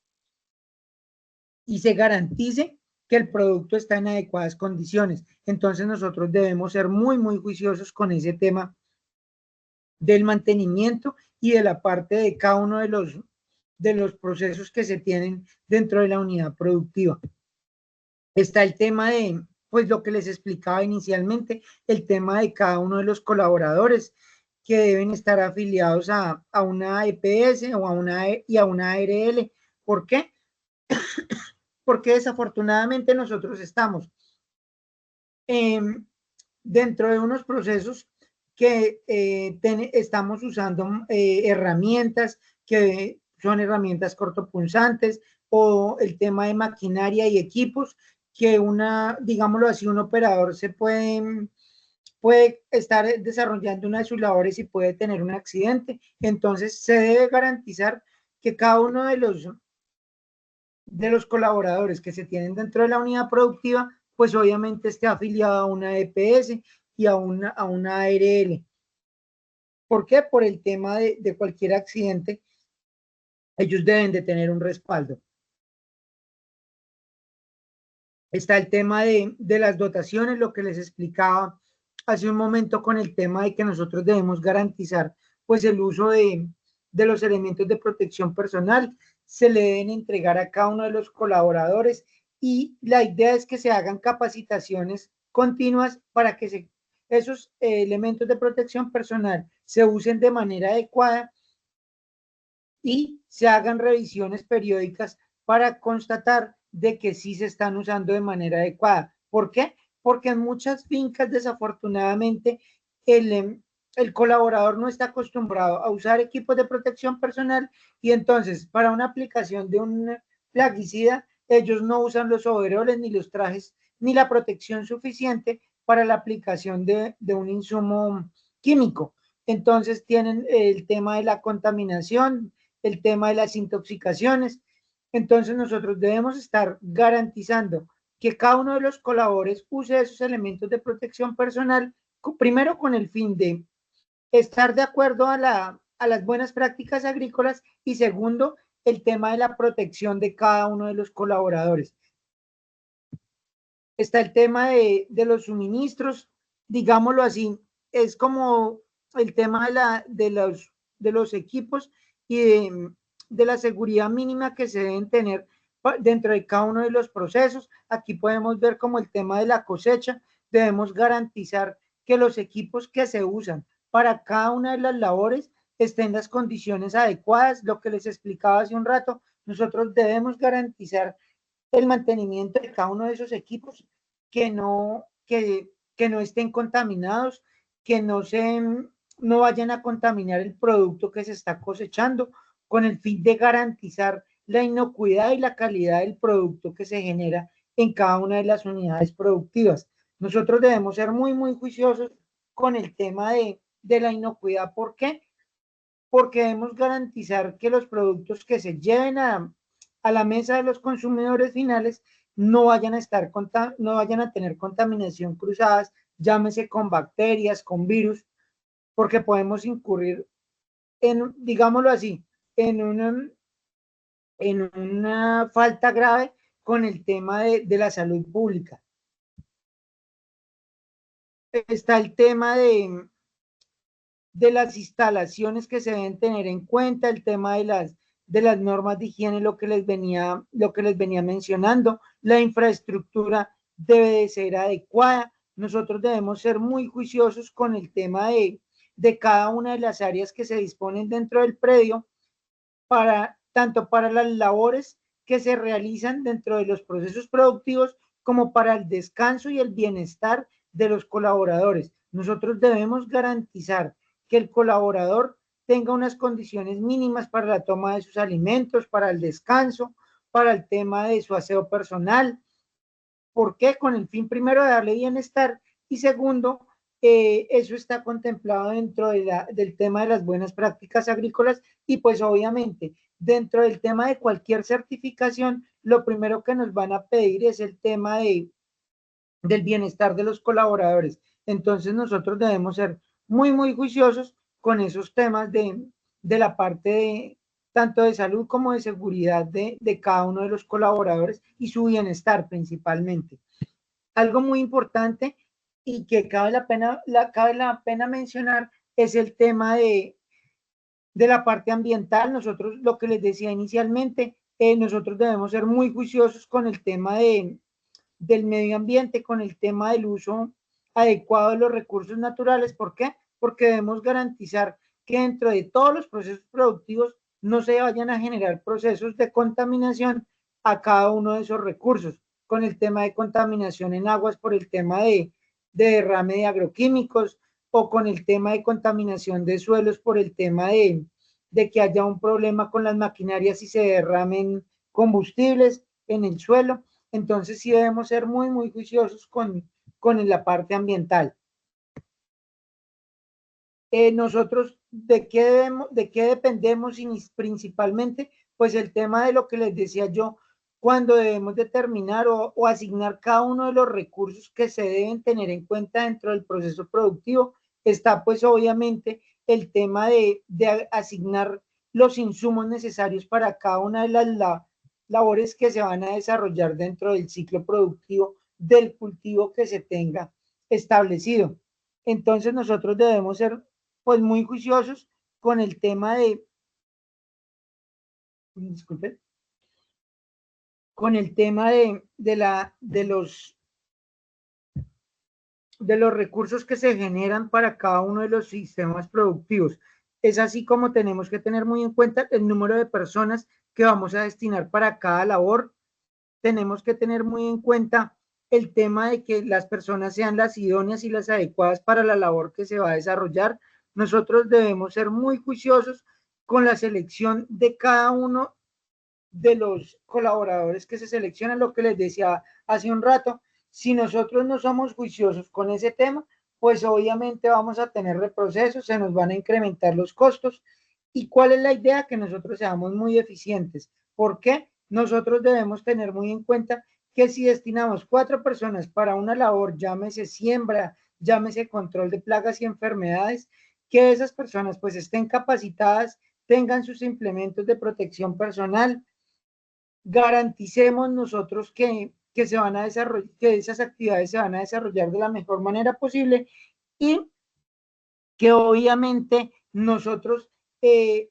y se garantice que el producto está en adecuadas condiciones. Entonces nosotros debemos ser muy, muy juiciosos con ese tema del mantenimiento y de la parte de cada uno de los procesos que se tienen dentro de la unidad productiva. Está el tema de, pues lo que les explicaba inicialmente, el tema de cada uno de los colaboradores que deben estar afiliados a una EPS o a una ARL. ¿Por qué? Porque desafortunadamente nosotros estamos dentro de unos procesos que estamos usando herramientas que son herramientas cortopunzantes o el tema de maquinaria y equipos que digámoslo así, un operador se puede estar desarrollando una de sus labores y puede tener un accidente. Entonces se debe garantizar que cada uno de los colaboradores que se tienen dentro de la unidad productiva, pues obviamente esté afiliado a una EPS y a una ARL. ¿Por qué? Por el tema de cualquier accidente, ellos deben de tener un respaldo. Está el tema de las dotaciones, lo que les explicaba hace un momento con el tema de que nosotros debemos garantizar pues el uso de los elementos de protección personal, se le deben entregar a cada uno de los colaboradores y la idea es que se hagan capacitaciones continuas para que esos elementos de protección personal se usen de manera adecuada y se hagan revisiones periódicas para constatar de que sí se están usando de manera adecuada. ¿Por qué? Porque en muchas fincas desafortunadamente el colaborador no está acostumbrado a usar equipos de protección personal y entonces para una aplicación de un plaguicida ellos no usan los overoles ni los trajes ni la protección suficiente para la aplicación de un insumo químico. Entonces tienen el tema de la contaminación, el tema de las intoxicaciones. Entonces nosotros debemos estar garantizando que cada uno de los colaboradores use esos elementos de protección personal, primero con el fin de estar de acuerdo a las buenas prácticas agrícolas y segundo, el tema de la protección de cada uno de los colaboradores. Está el tema de los suministros, digámoslo así, es como el tema de los equipos y de la seguridad mínima que se deben tener dentro de cada uno de los procesos. Aquí podemos ver como el tema de la cosecha, debemos garantizar que los equipos que se usan para cada una de las labores estén en las condiciones adecuadas. Lo que les explicaba hace un rato, nosotros debemos garantizar el mantenimiento de cada uno de esos equipos, que no estén contaminados, que no vayan a contaminar el producto que se está cosechando, con el fin de garantizar la inocuidad y la calidad del producto que se genera en cada una de las unidades productivas. Nosotros debemos ser muy, muy juiciosos con el tema de la inocuidad. ¿Por qué? Porque debemos garantizar que los productos que se lleven a la mesa de los consumidores finales no vayan a tener contaminación cruzadas, llámese con bacterias, con virus, porque podemos incurrir en, digámoslo así, en una falta grave con el tema de la salud pública. Está el tema de las instalaciones que se deben tener en cuenta, el tema de las normas de higiene, lo que les venía mencionando, la infraestructura debe de ser adecuada. Nosotros debemos ser muy juiciosos con el tema de cada una de las áreas que se disponen dentro del predio, tanto para las labores que se realizan dentro de los procesos productivos como para el descanso y el bienestar de los colaboradores. Nosotros debemos garantizar que el colaborador tenga unas condiciones mínimas para la toma de sus alimentos, para el descanso, para el tema de su aseo personal. ¿Por qué? Con el fin primero de darle bienestar y segundo, eso está contemplado dentro del tema de las buenas prácticas agrícolas y pues obviamente dentro del tema de cualquier certificación, lo primero que nos van a pedir es el tema del bienestar de los colaboradores. Entonces nosotros debemos ser muy, muy juiciosos con esos temas de la parte tanto de salud como de seguridad de cada uno de los colaboradores y su bienestar principalmente. Algo muy importante y que cabe la pena mencionar es el tema de la parte ambiental. Nosotros, lo que les decía inicialmente, nosotros debemos ser muy juiciosos con el tema del medio ambiente, con el tema del uso adecuado de los recursos naturales. ¿Por qué? Porque debemos garantizar que dentro de todos los procesos productivos no se vayan a generar procesos de contaminación a cada uno de esos recursos, con el tema de contaminación en aguas por el tema de derrame de agroquímicos, o con el tema de contaminación de suelos por el tema de que haya un problema con las maquinarias y se derramen combustibles en el suelo. Entonces sí debemos ser muy, muy juiciosos con la parte ambiental. Nosotros, ¿de qué dependemos principalmente? Pues el tema de lo que les decía yo, cuando debemos determinar o asignar cada uno de los recursos que se deben tener en cuenta dentro del proceso productivo, está pues obviamente el tema de asignar los insumos necesarios para cada una de las labores que se van a desarrollar dentro del ciclo productivo del cultivo que se tenga establecido. Entonces nosotros debemos ser pues muy juiciosos con el tema con el tema de los recursos que se generan para cada uno de los sistemas productivos. Es así como tenemos que tener muy en cuenta el número de personas que vamos a destinar para cada labor. Tenemos que tener muy en cuenta el tema de que las personas sean las idóneas y las adecuadas para la labor que se va a desarrollar. Nosotros debemos ser muy juiciosos con la selección de cada uno de los colaboradores que se seleccionan, lo que les decía hace un rato, Si nosotros no somos juiciosos con ese tema, pues obviamente vamos a tener reprocesos, se nos van a incrementar los costos. ¿Y cuál es la idea? Que nosotros seamos muy eficientes. ¿Por qué? Nosotros debemos tener muy en cuenta que si destinamos 4 personas para una labor, llámese siembra, llámese control de plagas y enfermedades, que esas personas pues estén capacitadas, tengan sus implementos de protección personal, garanticemos nosotros que se van a desarrollar, que esas actividades se van a desarrollar de la mejor manera posible y que obviamente nosotros,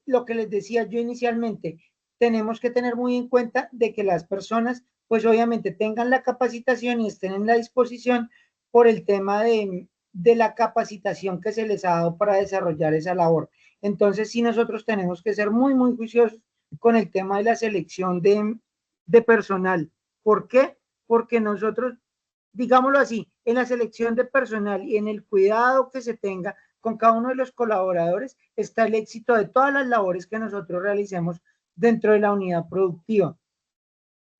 lo que les decía yo inicialmente, tenemos que tener muy en cuenta de que las personas pues obviamente tengan la capacitación y estén en la disposición por el tema de la capacitación que se les ha dado para desarrollar esa labor. Entonces sí, nosotros tenemos que ser muy, muy juiciosos con el tema de la selección de personal. ¿Por qué? Porque nosotros, digámoslo así, en la selección de personal y en el cuidado que se tenga con cada uno de los colaboradores está el éxito de todas las labores que nosotros realicemos dentro de la unidad productiva.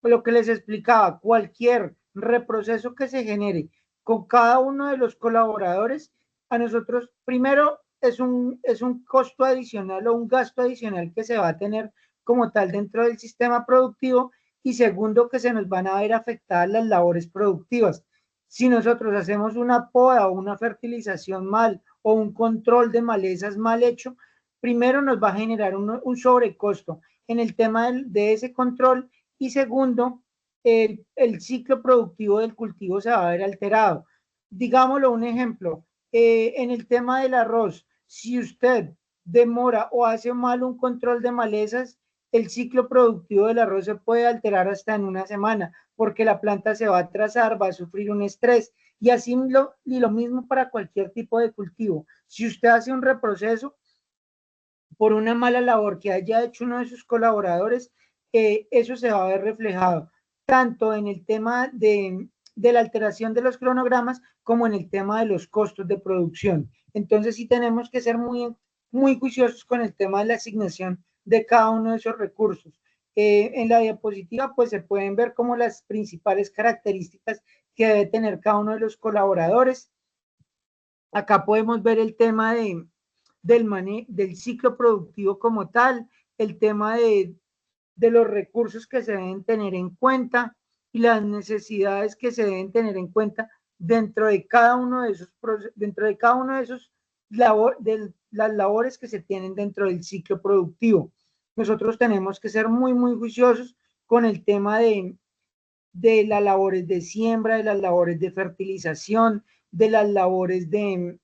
Lo que les explicaba, cualquier reproceso que se genere con cada uno de los colaboradores, a nosotros primero es un costo adicional o un gasto adicional que se va a tener como tal dentro del sistema productivo y segundo que se nos van a ver afectadas las labores productivas. Si nosotros hacemos una poda o una fertilización mal o un control de malezas mal hecho, primero nos va a generar un sobrecosto en el tema de ese control y segundo, el ciclo productivo del cultivo se va a ver alterado. Digámoslo un ejemplo, en el tema del arroz, si usted demora o hace mal un control de malezas, el ciclo productivo del arroz se puede alterar hasta en una semana, porque la planta se va a atrasar, va a sufrir un estrés, y así lo mismo para cualquier tipo de cultivo. Si usted hace un reproceso por una mala labor que haya hecho uno de sus colaboradores, eso se va a ver reflejado tanto en el tema de la alteración de los cronogramas como en el tema de los costos de producción. Entonces sí tenemos que ser muy, muy juiciosos con el tema de la asignación de cada uno de esos recursos. En la diapositiva pues se pueden ver como las principales características que debe tener cada uno de los colaboradores. Acá podemos ver el tema del ciclo productivo como tal, el tema de los recursos que se deben tener en cuenta y las necesidades que se deben tener en cuenta dentro de cada uno de esos las labores que se tienen dentro del ciclo productivo. Nosotros tenemos que ser muy, muy juiciosos con el tema de las labores de siembra, de las labores de fertilización, de las labores de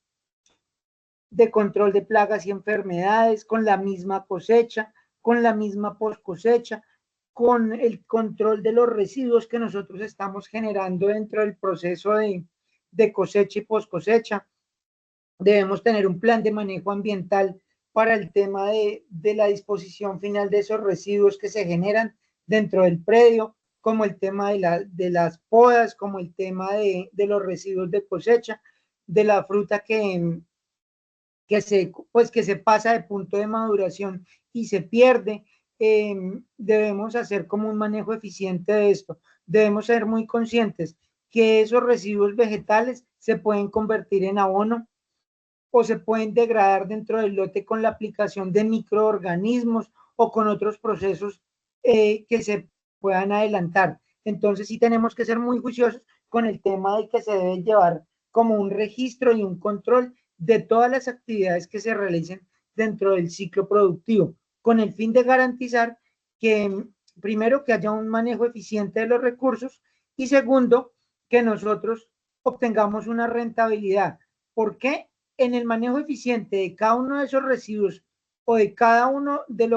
control de plagas y enfermedades, con la misma cosecha, con la misma post cosecha, con el control de los residuos que nosotros estamos generando dentro del proceso de cosecha y post cosecha. Debemos tener un plan de manejo ambiental para el tema de la disposición final de esos residuos que se generan dentro del predio, como el tema de las podas, como el tema de los residuos de cosecha, de la fruta que se pasa de punto de maduración y se pierde. Debemos hacer como un manejo eficiente de esto. Debemos ser muy conscientes que esos residuos vegetales se pueden convertir en abono o se pueden degradar dentro del lote con la aplicación de microorganismos o con otros procesos que se puedan adelantar. Entonces sí tenemos que ser muy juiciosos con el tema de que se debe llevar como un registro y un control de todas las actividades que se realicen dentro del ciclo productivo, con el fin de garantizar que, primero, que haya un manejo eficiente de los recursos y segundo, que nosotros obtengamos una rentabilidad. ¿Por qué? En el manejo eficiente de cada uno de esos residuos o de cada uno de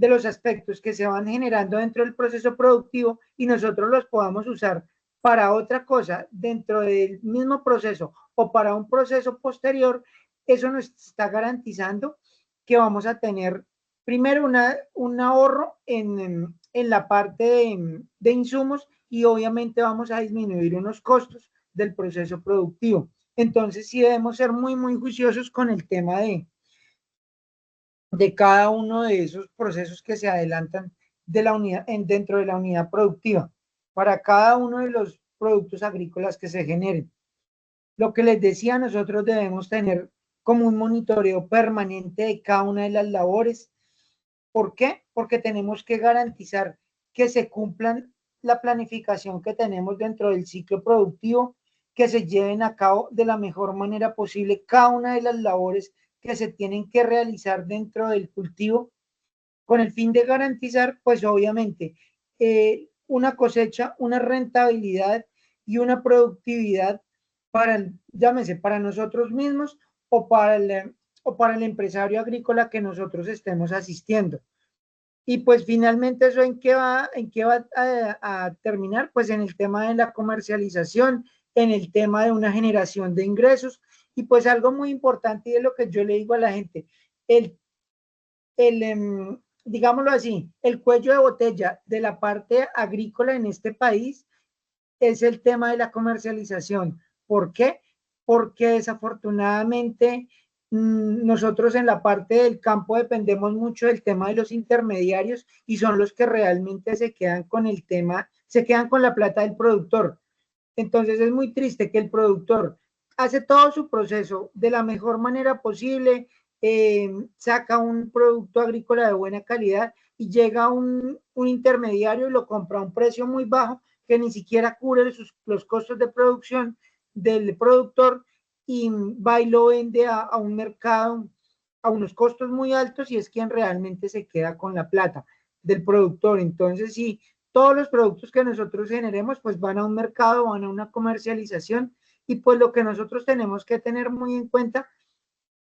los aspectos que se van generando dentro del proceso productivo y nosotros los podamos usar para otra cosa dentro del mismo proceso o para un proceso posterior, eso nos está garantizando que vamos a tener primero un ahorro en la parte de insumos y obviamente vamos a disminuir unos costos del proceso productivo. Entonces sí debemos ser muy, muy juiciosos con el tema de cada uno de esos procesos que se adelantan de la unidad, dentro de la unidad productiva. para cada uno de los productos agrícolas que se generen. Lo que les decía, nosotros debemos tener como un monitoreo permanente de cada una de las labores. ¿Por qué? Porque tenemos que garantizar que se cumplan la planificación que tenemos dentro del ciclo productivo, que se lleven a cabo de la mejor manera posible cada una de las labores que se tienen que realizar dentro del cultivo, con el fin de garantizar, pues obviamente, una cosecha, una rentabilidad y una productividad para, llámese, para nosotros mismos o para el empresario agrícola que nosotros estemos asistiendo. Y pues finalmente eso en qué va a terminar, pues en el tema de la comercialización, en el tema de una generación de ingresos, y pues algo muy importante y es lo que yo le digo a la gente, digámoslo así, el cuello de botella de la parte agrícola en este país es el tema de la comercialización. ¿Por qué? Porque desafortunadamente nosotros en la parte del campo dependemos mucho del tema de los intermediarios y son los que realmente se quedan con el tema, se quedan con la plata del productor. Entonces es muy triste que el productor hace todo su proceso de la mejor manera posible, saca un producto agrícola de buena calidad y llega un intermediario y lo compra a un precio muy bajo que ni siquiera cubre los costos de producción del productor y va y lo vende a un mercado a unos costos muy altos y es quien realmente se queda con la plata del productor. Entonces, sí, todos los productos que nosotros generemos pues van a un mercado, van a una comercialización y pues lo que nosotros tenemos que tener muy en cuenta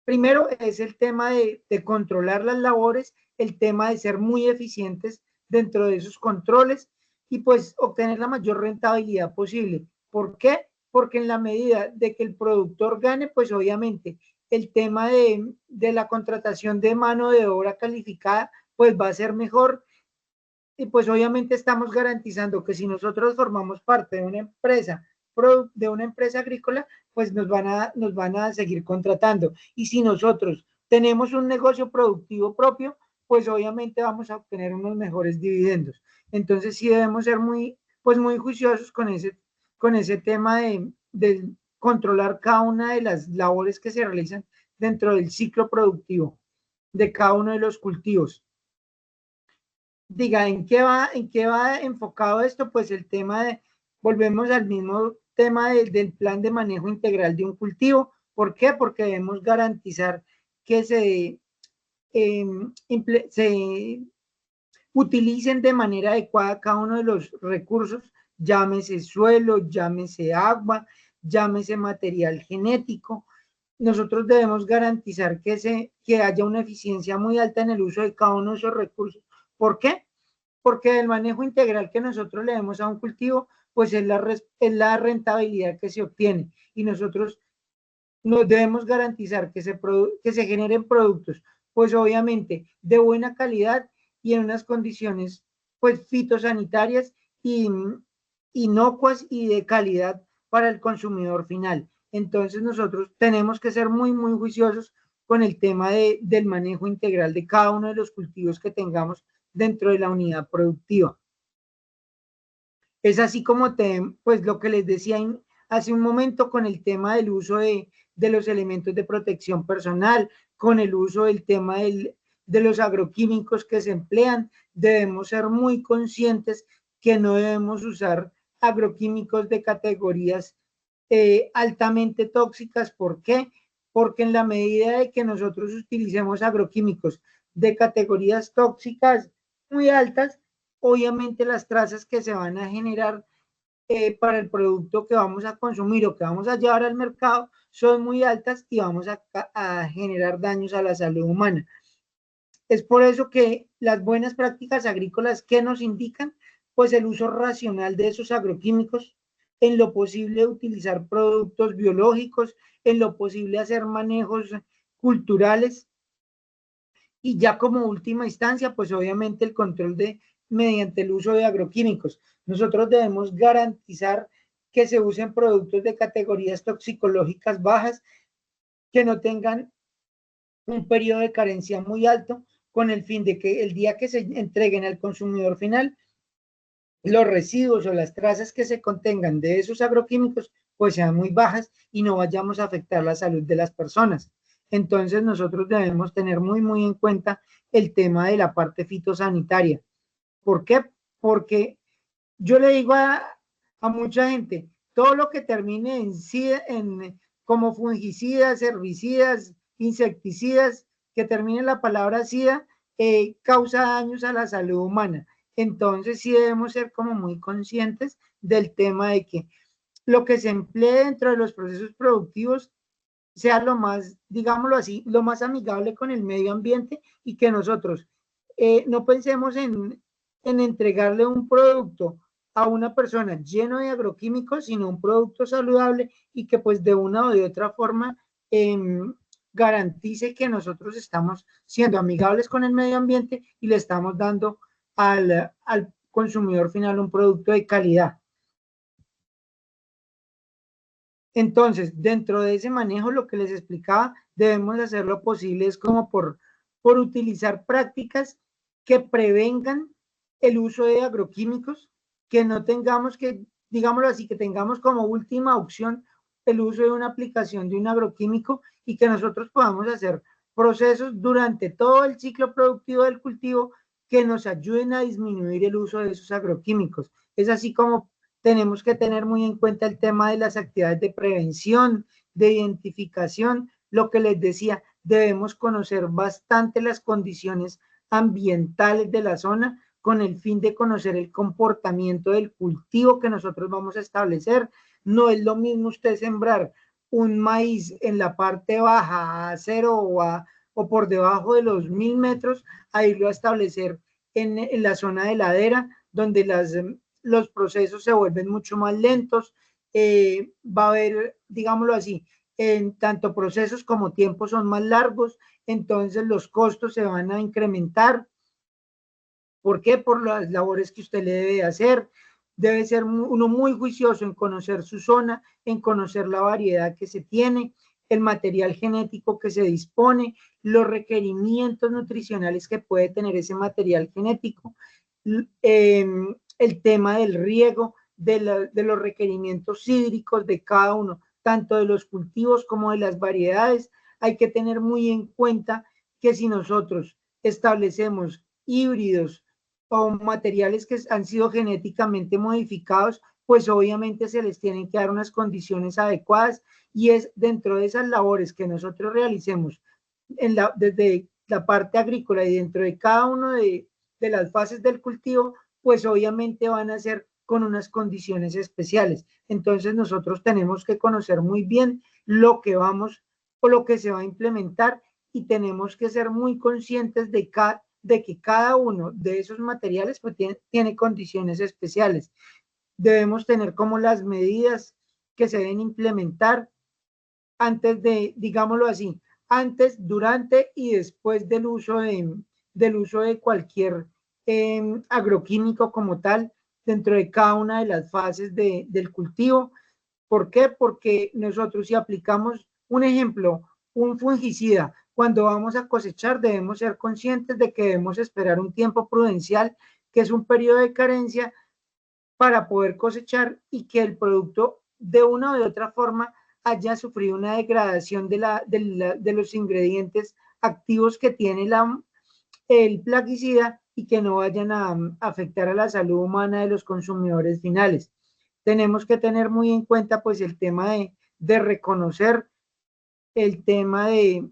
primero es el tema de controlar las labores, el tema de ser muy eficientes dentro de esos controles y pues obtener la mayor rentabilidad posible. ¿Por qué? Porque en la medida de que el productor gane, pues obviamente el tema de la contratación de mano de obra calificada, pues va a ser mejor y pues obviamente estamos garantizando que si nosotros formamos parte de una empresa agrícola, pues nos van a seguir contratando. Y si nosotros tenemos un negocio productivo propio, pues obviamente vamos a obtener unos mejores dividendos. Entonces sí debemos ser pues muy juiciosos con ese tema de controlar cada una de las labores que se realizan dentro del ciclo productivo de cada uno de los cultivos. Diga, en qué va enfocado esto? Pues el tema volvemos al mismo tema del plan de manejo integral de un cultivo. ¿Por qué? Porque debemos garantizar que se utilicen de manera adecuada cada uno de los recursos, llámese suelo, llámese agua, llámese material genético. Nosotros debemos garantizar que haya una eficiencia muy alta en el uso de cada uno de esos recursos. ¿Por qué? Porque el manejo integral que nosotros le demos a un cultivo, pues es la rentabilidad que se obtiene. Y nosotros nos debemos garantizar que se generen productos, pues obviamente de buena calidad y en unas condiciones, pues fitosanitarias y inocuas y de calidad para el consumidor final. Entonces nosotros tenemos que ser muy, muy juiciosos con el tema del manejo integral de cada uno de los cultivos que tengamos dentro de la unidad productiva. Es así como pues lo que les decía hace un momento con el tema del uso de los elementos de protección personal, con el uso del tema de los agroquímicos que se emplean, debemos ser muy conscientes que no debemos usar agroquímicos de categorías altamente tóxicas. ¿Por qué? Porque en la medida de que nosotros utilicemos agroquímicos de categorías tóxicas muy altas, obviamente las trazas que se van a generar para el producto que vamos a consumir o que vamos a llevar al mercado son muy altas y vamos a generar daños a la salud humana. Es por eso que las buenas prácticas agrícolas que nos indican, pues el uso racional de esos agroquímicos, en lo posible utilizar productos biológicos, en lo posible hacer manejos culturales y ya como última instancia, pues obviamente el control mediante el uso de agroquímicos. Nosotros debemos garantizar que se usen productos de categorías toxicológicas bajas, que no tengan un periodo de carencia muy alto, con el fin de que el día que se entreguen al consumidor final, los residuos o las trazas que se contengan de esos agroquímicos pues sean muy bajas y no vayamos a afectar la salud de las personas. Entonces nosotros debemos tener muy en cuenta el tema de la parte fitosanitaria. ¿Por qué? Porque yo le digo a mucha gente, todo lo que termine como fungicidas, herbicidas, insecticidas, que termine en la palabra SIDA, causa daños a la salud humana. Entonces sí debemos ser como muy conscientes del tema de que lo que se emplee dentro de los procesos productivos sea lo más, digámoslo así, lo más amigable con el medio ambiente y que nosotros no pensemos en entregarle un producto a una persona lleno de agroquímicos, sino un producto saludable y que pues de una o de otra forma garantice que nosotros estamos siendo amigables con el medio ambiente y le estamos dando al consumidor final un producto de calidad. Entonces, dentro de ese manejo, lo que les explicaba, debemos hacer lo posible es como por utilizar prácticas que prevengan el uso de agroquímicos, que no tengamos que, digámoslo así, que tengamos como última opción el uso de una aplicación de un agroquímico y que nosotros podamos hacer procesos durante todo el ciclo productivo del cultivo que nos ayuden a disminuir el uso de esos agroquímicos. Es así como tenemos que tener muy en cuenta el tema de las actividades de prevención, de identificación. Lo que les decía, debemos conocer bastante las condiciones ambientales de la zona con el fin de conocer el comportamiento del cultivo que nosotros vamos a establecer. No es lo mismo usted sembrar un maíz en la parte baja a 0 o por debajo de los 1000 metros, a irlo a establecer en la zona de ladera, donde los procesos se vuelven mucho más lentos, va a haber, digámoslo así, en tanto procesos como tiempos son más largos, entonces los costos se van a incrementar. ¿Por qué? Por las labores que usted le debe hacer. Debe ser uno muy juicioso en conocer su zona, en conocer la variedad que se tiene, el material genético que se dispone, los requerimientos nutricionales que puede tener ese material genético, el tema del riego, de los requerimientos hídricos de cada uno, tanto de los cultivos como de las variedades. Hay que tener muy en cuenta que si nosotros establecemos híbridos o materiales que han sido genéticamente modificados, pues obviamente se les tienen que dar unas condiciones adecuadas y es dentro de esas labores que nosotros realicemos desde la parte agrícola y dentro de cada uno de las fases del cultivo, pues obviamente van a ser con unas condiciones especiales. Entonces nosotros tenemos que conocer muy bien lo que vamos o lo que se va a implementar y tenemos que ser muy conscientes de que cada uno de esos materiales pues tiene condiciones especiales. Debemos tener como las medidas que se deben implementar antes de, digámoslo así, antes, durante y después del uso de cualquier agroquímico como tal dentro de cada una de las fases del cultivo. ¿Por qué? Porque nosotros si aplicamos un ejemplo, un fungicida, cuando vamos a cosechar debemos ser conscientes de que debemos esperar un tiempo prudencial, que es un periodo de carencia para poder cosechar y que el producto de una o de otra forma haya sufrido una degradación de los ingredientes activos que tiene el plaguicida y que no vayan a afectar a la salud humana de los consumidores finales. Tenemos que tener muy en cuenta pues el tema de reconocer, el tema de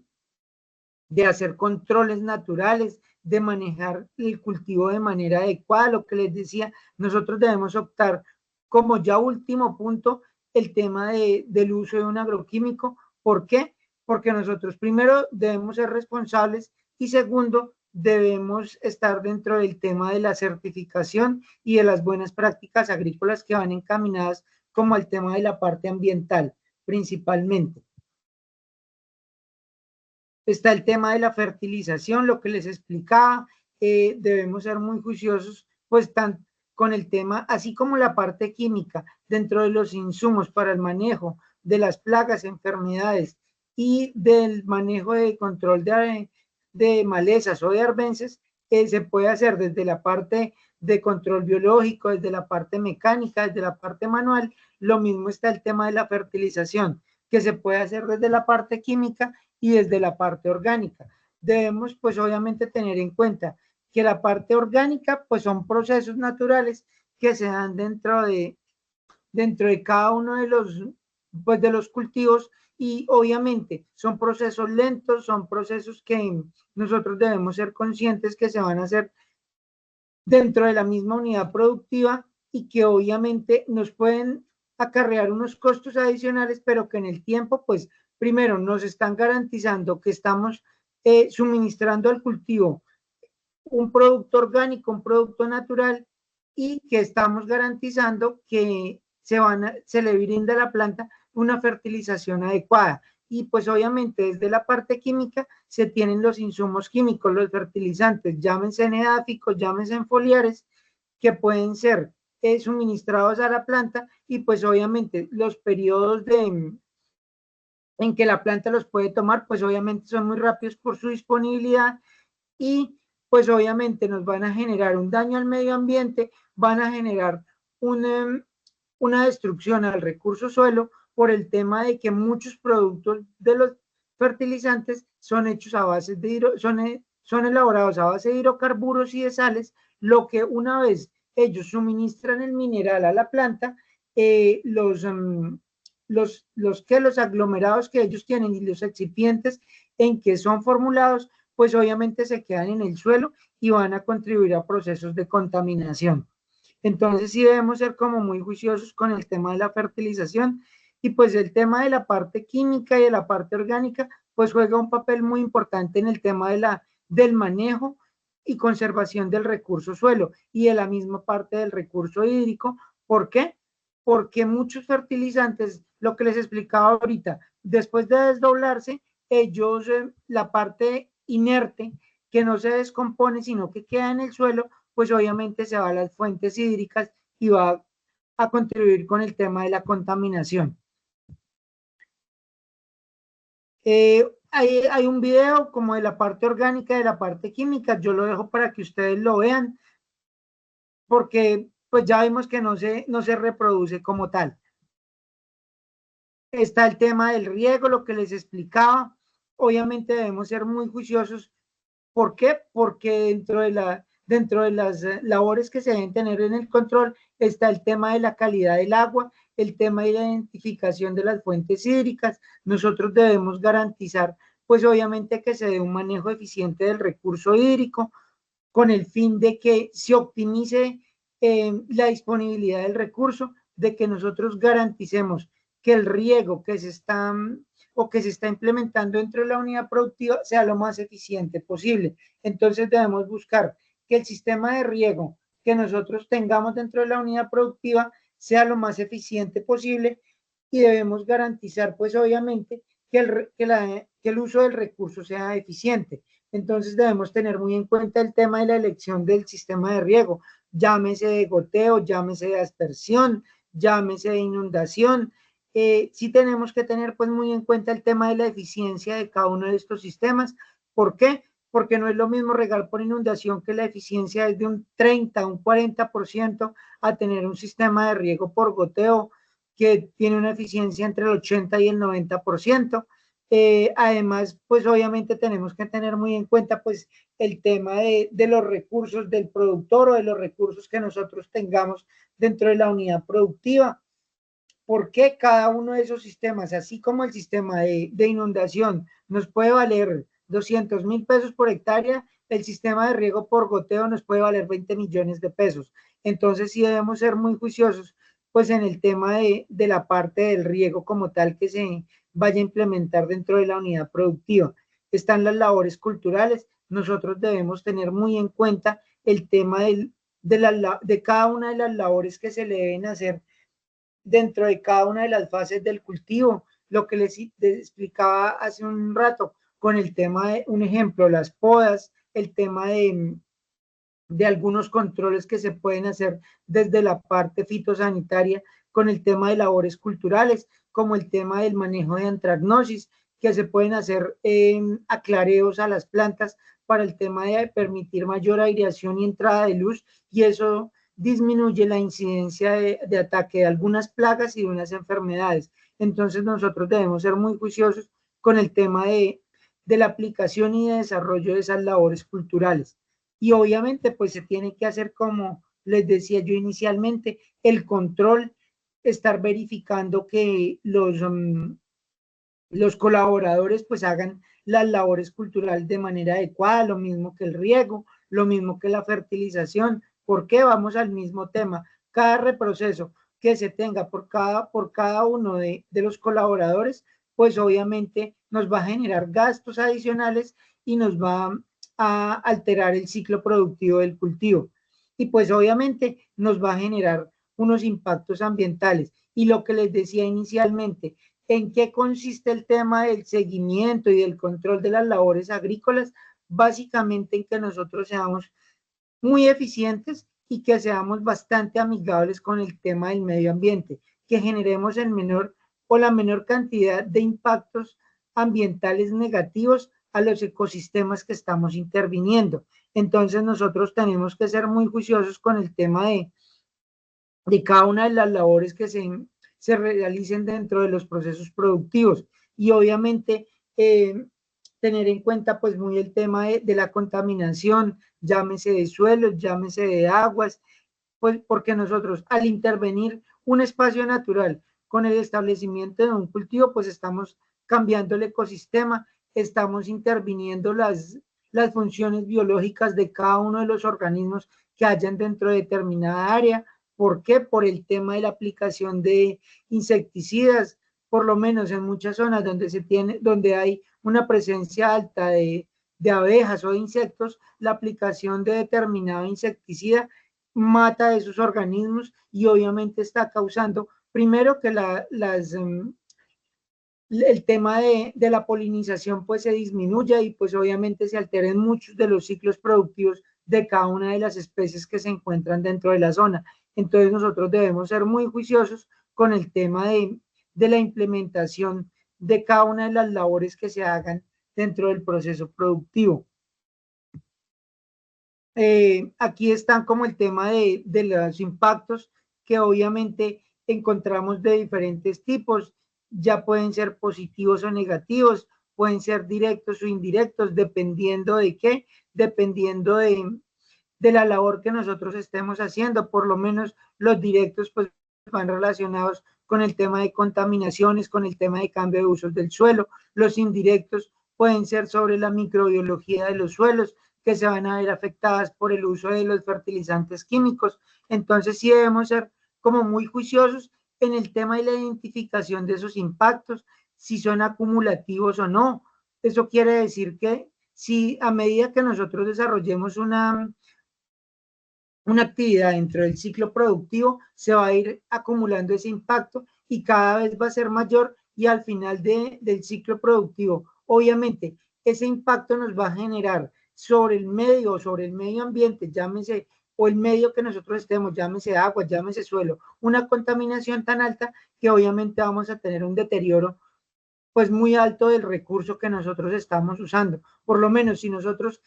hacer controles naturales, de manejar el cultivo de manera adecuada. Lo que les decía, nosotros debemos optar como ya último punto el tema del uso de un agroquímico. ¿Por qué? Porque nosotros primero debemos ser responsables y segundo debemos estar dentro del tema de la certificación y de las buenas prácticas agrícolas que van encaminadas como al tema de la parte ambiental principalmente. Está el tema de la fertilización, lo que les explicaba, debemos ser muy juiciosos, pues con el tema, así como la parte química, dentro de los insumos para el manejo de las plagas, enfermedades y del manejo de control de malezas o de arbences, se puede hacer desde la parte de control biológico, desde la parte mecánica, desde la parte manual. Lo mismo está el tema de la fertilización, que se puede hacer desde la parte química y desde la parte orgánica. Debemos, pues, obviamente tener en cuenta que la parte orgánica, pues, son procesos naturales que se dan dentro de cada uno de los, pues, de los cultivos, y obviamente son procesos lentos, son procesos que nosotros debemos ser conscientes que se van a hacer dentro de la misma unidad productiva y que obviamente nos pueden acarrear unos costos adicionales, pero que en el tiempo, pues, primero nos están garantizando que estamos suministrando al cultivo un producto orgánico, un producto natural, y que estamos garantizando que se le brinda a la planta una fertilización adecuada. Y pues obviamente desde la parte química se tienen los insumos químicos, los fertilizantes, llámense edáficos, llámense foliares, que pueden ser suministrados a la planta, y pues obviamente los periodos en que la planta los puede tomar, pues obviamente son muy rápidos por su disponibilidad, y pues obviamente nos van a generar un daño al medio ambiente, van a generar una destrucción al recurso suelo, por el tema de que muchos productos de los fertilizantes son hechos a base de son elaborados a base de hidrocarburos y de sales, lo que una vez ellos suministran el mineral a la planta, los aglomerados que ellos tienen y los excipientes en que son formulados, pues obviamente se quedan en el suelo y van a contribuir a procesos de contaminación. Entonces sí debemos ser como muy juiciosos con el tema de la fertilización, y pues el tema de la parte química y de la parte orgánica pues juega un papel muy importante en el tema del manejo y conservación del recurso suelo y de la misma parte del recurso hídrico. ¿Por qué? Porque muchos fertilizantes, lo que les explicaba ahorita, después de desdoblarse, ellos, la parte inerte que no se descompone sino que queda en el suelo, pues obviamente se va a las fuentes hídricas y va a contribuir con el tema de la contaminación. Hay un video como de la parte orgánica, de la parte química, yo lo dejo para que ustedes lo vean, porque pues ya vimos que no se reproduce como tal. Está el tema del riego, lo que les explicaba. Obviamente debemos ser muy juiciosos. ¿Por qué? Porque dentro de las labores que se deben tener en el control está el tema de la calidad del agua, el tema de la identificación de las fuentes hídricas. Nosotros debemos garantizar, pues obviamente, que se dé un manejo eficiente del recurso hídrico con el fin de que se optimice la disponibilidad del recurso, de que nosotros garanticemos que el riego que se está implementando dentro de la unidad productiva sea lo más eficiente posible. Entonces debemos buscar que el sistema de riego que nosotros tengamos dentro de la unidad productiva sea lo más eficiente posible, y debemos garantizar, pues obviamente, que el uso del recurso sea eficiente. Entonces debemos tener muy en cuenta el tema de la elección del sistema de riego, llámese de goteo, llámese de aspersión, llámese de inundación. Sí tenemos que tener pues muy en cuenta el tema de la eficiencia de cada uno de estos sistemas. ¿Por qué? Porque no es lo mismo regar por inundación, que la eficiencia es de un 30, un 40%, a tener un sistema de riego por goteo que tiene una eficiencia entre el 80 y el 90%. Además, pues obviamente tenemos que tener muy en cuenta pues el tema de los recursos del productor o de los recursos que nosotros tengamos dentro de la unidad productiva. Porque cada uno de esos sistemas, así como el sistema de inundación nos puede valer 200,000 pesos por hectárea, el sistema de riego por goteo nos puede valer 20 millones de pesos. Entonces sí debemos ser muy juiciosos pues en el tema de la parte del riego como tal que se vaya a implementar dentro de la unidad productiva. Están las labores culturales. Nosotros debemos tener muy en cuenta el tema de cada una de las labores que se le deben hacer dentro de cada una de las fases del cultivo, lo que les explicaba hace un rato con el tema de, un ejemplo, las podas, el tema de algunos controles que se pueden hacer desde la parte fitosanitaria, con el tema de labores culturales, como el tema del manejo de antragnosis, que se pueden hacer aclareos a las plantas para el tema de permitir mayor aireación y entrada de luz, y eso disminuye la incidencia de ataque de algunas plagas y de unas enfermedades. Entonces nosotros debemos ser muy juiciosos con el tema de la aplicación y de desarrollo de esas labores culturales. Y obviamente pues se tiene que hacer, como les decía yo inicialmente, el control, estar verificando que los colaboradores pues hagan las labores culturales de manera adecuada, lo mismo que el riego, lo mismo que la fertilización. ¿Por qué? Vamos al mismo tema. Cada reproceso que se tenga por cada uno de los colaboradores, pues obviamente nos va a generar gastos adicionales y nos va a alterar el ciclo productivo del cultivo. Y pues obviamente nos va a generar unos impactos ambientales. Y lo que les decía inicialmente, ¿en qué consiste el tema del seguimiento y del control de las labores agrícolas? Básicamente en que nosotros seamos muy eficientes y que seamos bastante amigables con el tema del medio ambiente, que generemos el menor o la menor cantidad de impactos ambientales negativos a los ecosistemas que estamos interviniendo. Entonces nosotros tenemos que ser muy juiciosos con el tema de cada una de las labores que se realicen dentro de los procesos productivos, y obviamente tener en cuenta pues muy el tema de la contaminación, llámese de suelos, llámese de aguas, pues porque nosotros al intervenir un espacio natural con el establecimiento de un cultivo, pues estamos cambiando el ecosistema, estamos interviniendo las funciones biológicas de cada uno de los organismos que hayan dentro de determinada área. ¿Por qué? Por el tema de la aplicación de insecticidas, por lo menos en muchas zonas donde hay una presencia alta de abejas o de insectos, la aplicación de determinado insecticida mata a esos organismos y obviamente está causando, primero, que el tema de la polinización pues se disminuya y pues obviamente se alteren muchos de los ciclos productivos de cada una de las especies que se encuentran dentro de la zona. Entonces nosotros debemos ser muy juiciosos con el tema de la implementación de cada una de las labores que se hagan dentro del proceso productivo. Aquí están como el tema de los impactos que obviamente encontramos de diferentes tipos, ya pueden ser positivos o negativos, pueden ser directos o indirectos, dependiendo de qué, dependiendo de la labor que nosotros estemos haciendo. Por lo menos los directos pues van relacionados con el tema de contaminaciones, con el tema de cambio de usos del suelo. Los indirectos pueden ser sobre la microbiología de los suelos, que se van a ver afectadas por el uso de los fertilizantes químicos. Entonces sí debemos ser como muy juiciosos en el tema de la identificación de esos impactos, si son acumulativos o no. Eso quiere decir que si a medida que nosotros desarrollemos una actividad dentro del ciclo productivo, se va a ir acumulando ese impacto y cada vez va a ser mayor, y al final del ciclo productivo, obviamente, ese impacto nos va a generar sobre el medio ambiente, llámese, o el medio que nosotros estemos, llámese agua, llámese suelo, una contaminación tan alta que obviamente vamos a tener un deterioro pues muy alto del recurso que nosotros estamos usando. Por lo menos si nosotros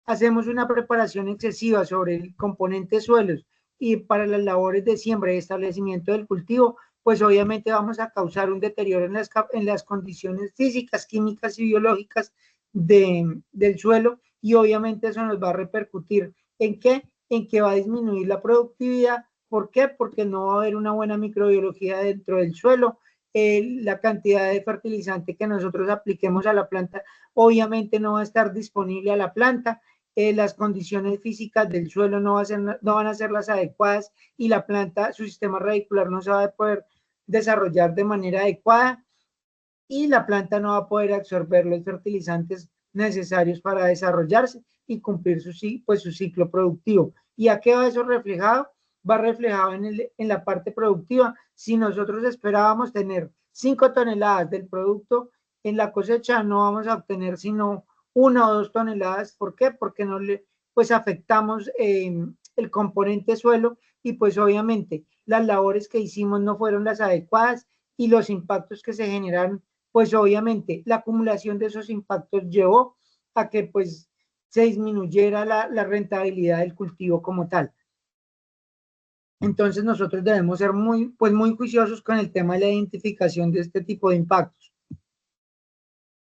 hacemos una preparación excesiva sobre el componente suelos y para las labores de siembra y establecimiento del cultivo, pues obviamente vamos a causar un deterioro en las condiciones físicas, químicas y biológicas del suelo, y obviamente eso nos va a repercutir ¿en qué? En que va a disminuir la productividad. ¿Por qué? Porque no va a haber una buena microbiología dentro del suelo. La cantidad de fertilizante que nosotros apliquemos a la planta obviamente no va a estar disponible a la planta. Las condiciones físicas del suelo no van a ser las adecuadas y la planta, su sistema radicular no se va a poder desarrollar de manera adecuada y la planta no va a poder absorber los fertilizantes necesarios para desarrollarse y cumplir su ciclo productivo. ¿Y a qué va eso reflejado? Va reflejado en la parte productiva. Si nosotros esperábamos tener 5 toneladas del producto en la cosecha, no vamos a obtener sino 1 o 2 toneladas. ¿Por qué? Porque no pues afectamos el componente suelo y pues obviamente las labores que hicimos no fueron las adecuadas y los impactos que se generaron pues obviamente la acumulación de esos impactos llevó a que pues se disminuyera la rentabilidad del cultivo como tal. Entonces nosotros debemos ser muy juiciosos con el tema de la identificación de este tipo de impactos.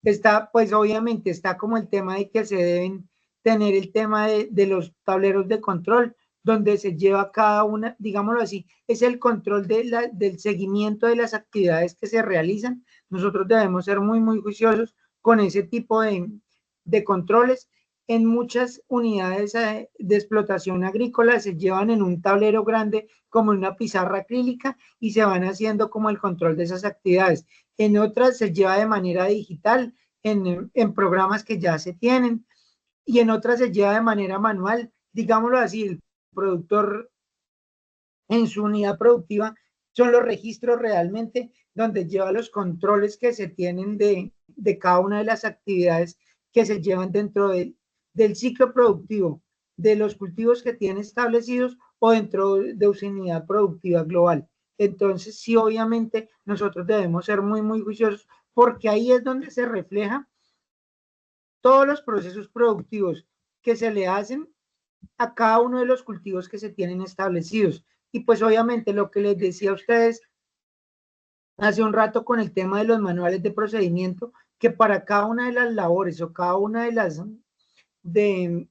Está, pues obviamente está como el tema de que se deben tener el tema de los tableros de control, donde se lleva cada una, digámoslo así, es el control del seguimiento de las actividades que se realizan. Nosotros debemos ser muy juiciosos con ese tipo de controles. En muchas unidades de explotación agrícola se llevan en un tablero grande como una pizarra acrílica y se van haciendo como el control de esas actividades. En otras se lleva de manera digital en programas que ya se tienen y en otras se lleva de manera manual. Digámoslo así, el productor en su unidad productiva son los registros realmente donde lleva los controles que se tienen de cada una de las actividades que se llevan dentro del ciclo productivo, de los cultivos que tiene establecidos o dentro de su unidad productiva global. Entonces, sí, obviamente, nosotros debemos ser muy juiciosos porque ahí es donde se refleja todos los procesos productivos que se le hacen a cada uno de los cultivos que se tienen establecidos. Y pues obviamente lo que les decía a ustedes hace un rato con el tema de los manuales de procedimiento, que para cada una de las labores o cada una de las de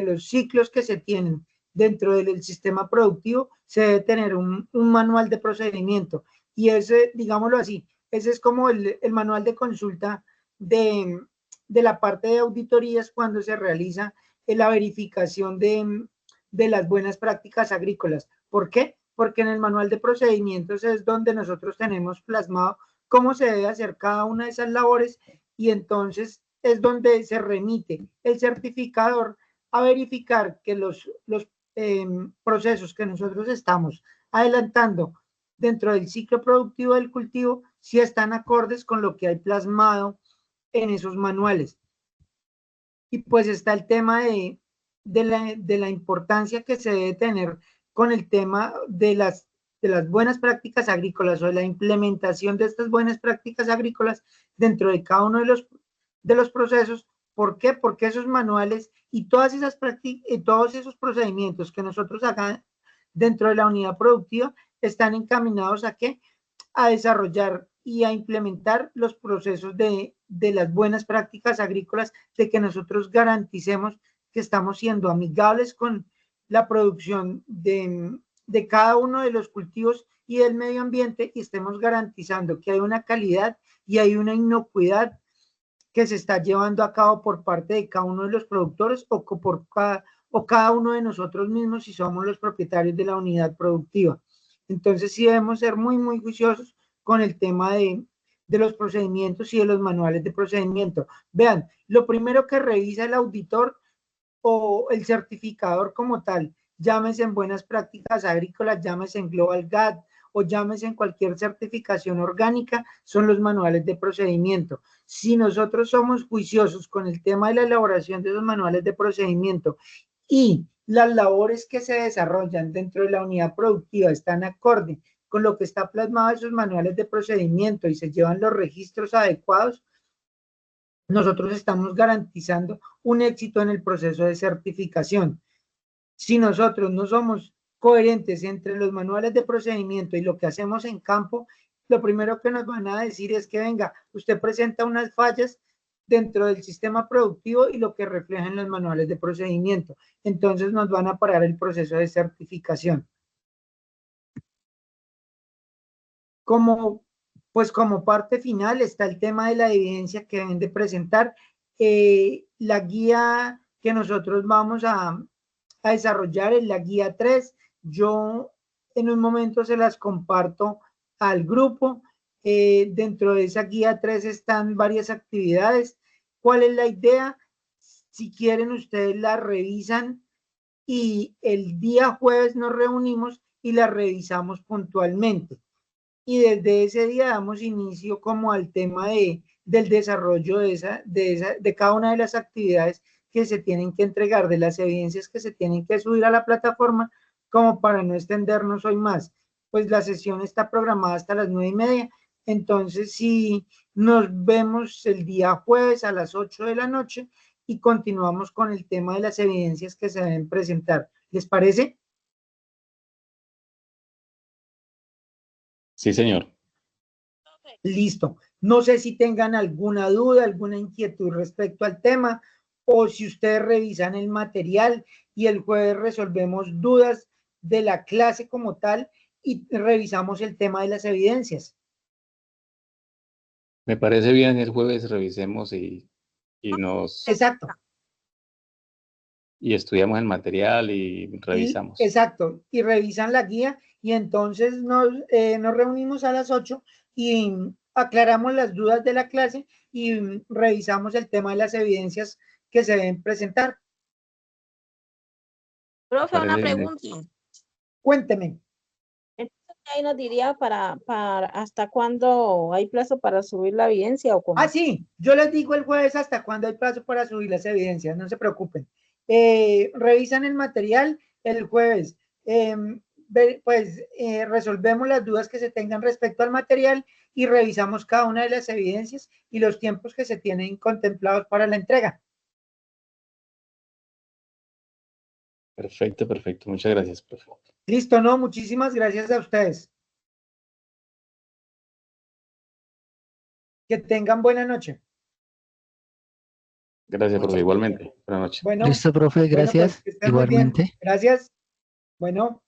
los ciclos que se tienen dentro del sistema productivo, se debe tener un manual de procedimiento. Y ese, digámoslo así, ese es como el manual de consulta de la parte de auditorías cuando se realiza la verificación de las buenas prácticas agrícolas. ¿Por qué? Porque en el manual de procedimientos es donde nosotros tenemos plasmado cómo se debe hacer cada una de esas labores y entonces es donde se remite el certificador a verificar que los procesos que nosotros estamos adelantando dentro del ciclo productivo del cultivo sí están acordes con lo que hay plasmado en esos manuales. Y pues está el tema de la importancia que se debe tener con el tema de las buenas prácticas agrícolas o de la implementación de estas buenas prácticas agrícolas dentro de cada uno de los procesos. ¿Por qué? Porque esos manuales y todas esas prácticas y todos esos procedimientos que nosotros hagan dentro de la unidad productiva están encaminados a ¿qué? A desarrollar y a implementar los procesos de las buenas prácticas agrícolas, de que nosotros garanticemos que estamos siendo amigables con la producción de cada uno de los cultivos y del medio ambiente y estemos garantizando que hay una calidad y hay una inocuidad que se está llevando a cabo por parte de cada uno de los productores o cada uno de nosotros mismos si somos los propietarios de la unidad productiva. Entonces sí debemos ser muy juiciosos con el tema de los procedimientos y de los manuales de procedimiento. Vean, lo primero que revisa el auditor o el certificador como tal, llámese en buenas prácticas agrícolas, llámese en Global GAT o llámese en cualquier certificación orgánica, son los manuales de procedimiento. Si nosotros somos juiciosos con el tema de la elaboración de esos manuales de procedimiento y las labores que se desarrollan dentro de la unidad productiva están acorde con lo que está plasmado en esos manuales de procedimiento y se llevan los registros adecuados, nosotros estamos garantizando un éxito en el proceso de certificación. Si nosotros no somos coherentes entre los manuales de procedimiento y lo que hacemos en campo, lo primero que nos van a decir es que venga, usted presenta unas fallas dentro del sistema productivo y lo que refleja en los manuales de procedimiento. Entonces nos van a parar el proceso de certificación. Como parte final está el tema de la evidencia que deben de presentar. La guía que nosotros vamos a desarrollar es la guía 3. Yo en un momento se las comparto al grupo. Dentro de esa guía 3 están varias actividades. ¿Cuál es la idea? Si quieren, ustedes la revisan y el día jueves nos reunimos y la revisamos puntualmente. Y desde ese día damos inicio como al tema del desarrollo de cada una de las actividades que se tienen que entregar, de las evidencias que se tienen que subir a la plataforma, como para no extendernos hoy más. Pues la sesión está programada hasta las 9:30, entonces si Nos vemos el día jueves a las 8 de la noche y continuamos con el tema de las evidencias que se deben presentar. ¿Les parece? Sí, señor. Listo. No sé si tengan alguna duda, alguna inquietud respecto al tema, o si ustedes revisan el material y el jueves resolvemos dudas de la clase como tal y revisamos el tema de las evidencias. Me parece bien, el jueves revisemos y Exacto. y estudiamos el material y revisamos. Exacto. Y revisan la guía y entonces nos reunimos a las 8 y aclaramos las dudas de la clase y revisamos el tema de las evidencias que se deben presentar. Profe, una Parece bien. pregunta. Cuénteme. Entonces, ahí nos diría para hasta cuándo hay plazo para subir la evidencia o cómo. Ah, sí, yo les digo el jueves hasta cuándo hay plazo para subir las evidencias, no se preocupen. Revisan el material el jueves. Resolvemos las dudas que se tengan respecto al material y revisamos cada una de las evidencias y los tiempos que se tienen contemplados para la entrega. Perfecto, perfecto. Muchas gracias, profe. Listo, ¿no? Muchísimas gracias a ustedes. Que tengan buena noche. Gracias, profe. Igualmente. Buenas noches. Bueno, Listo, profe, bueno, pues, gracias. que estén muy bien. Igualmente. Gracias. Bueno.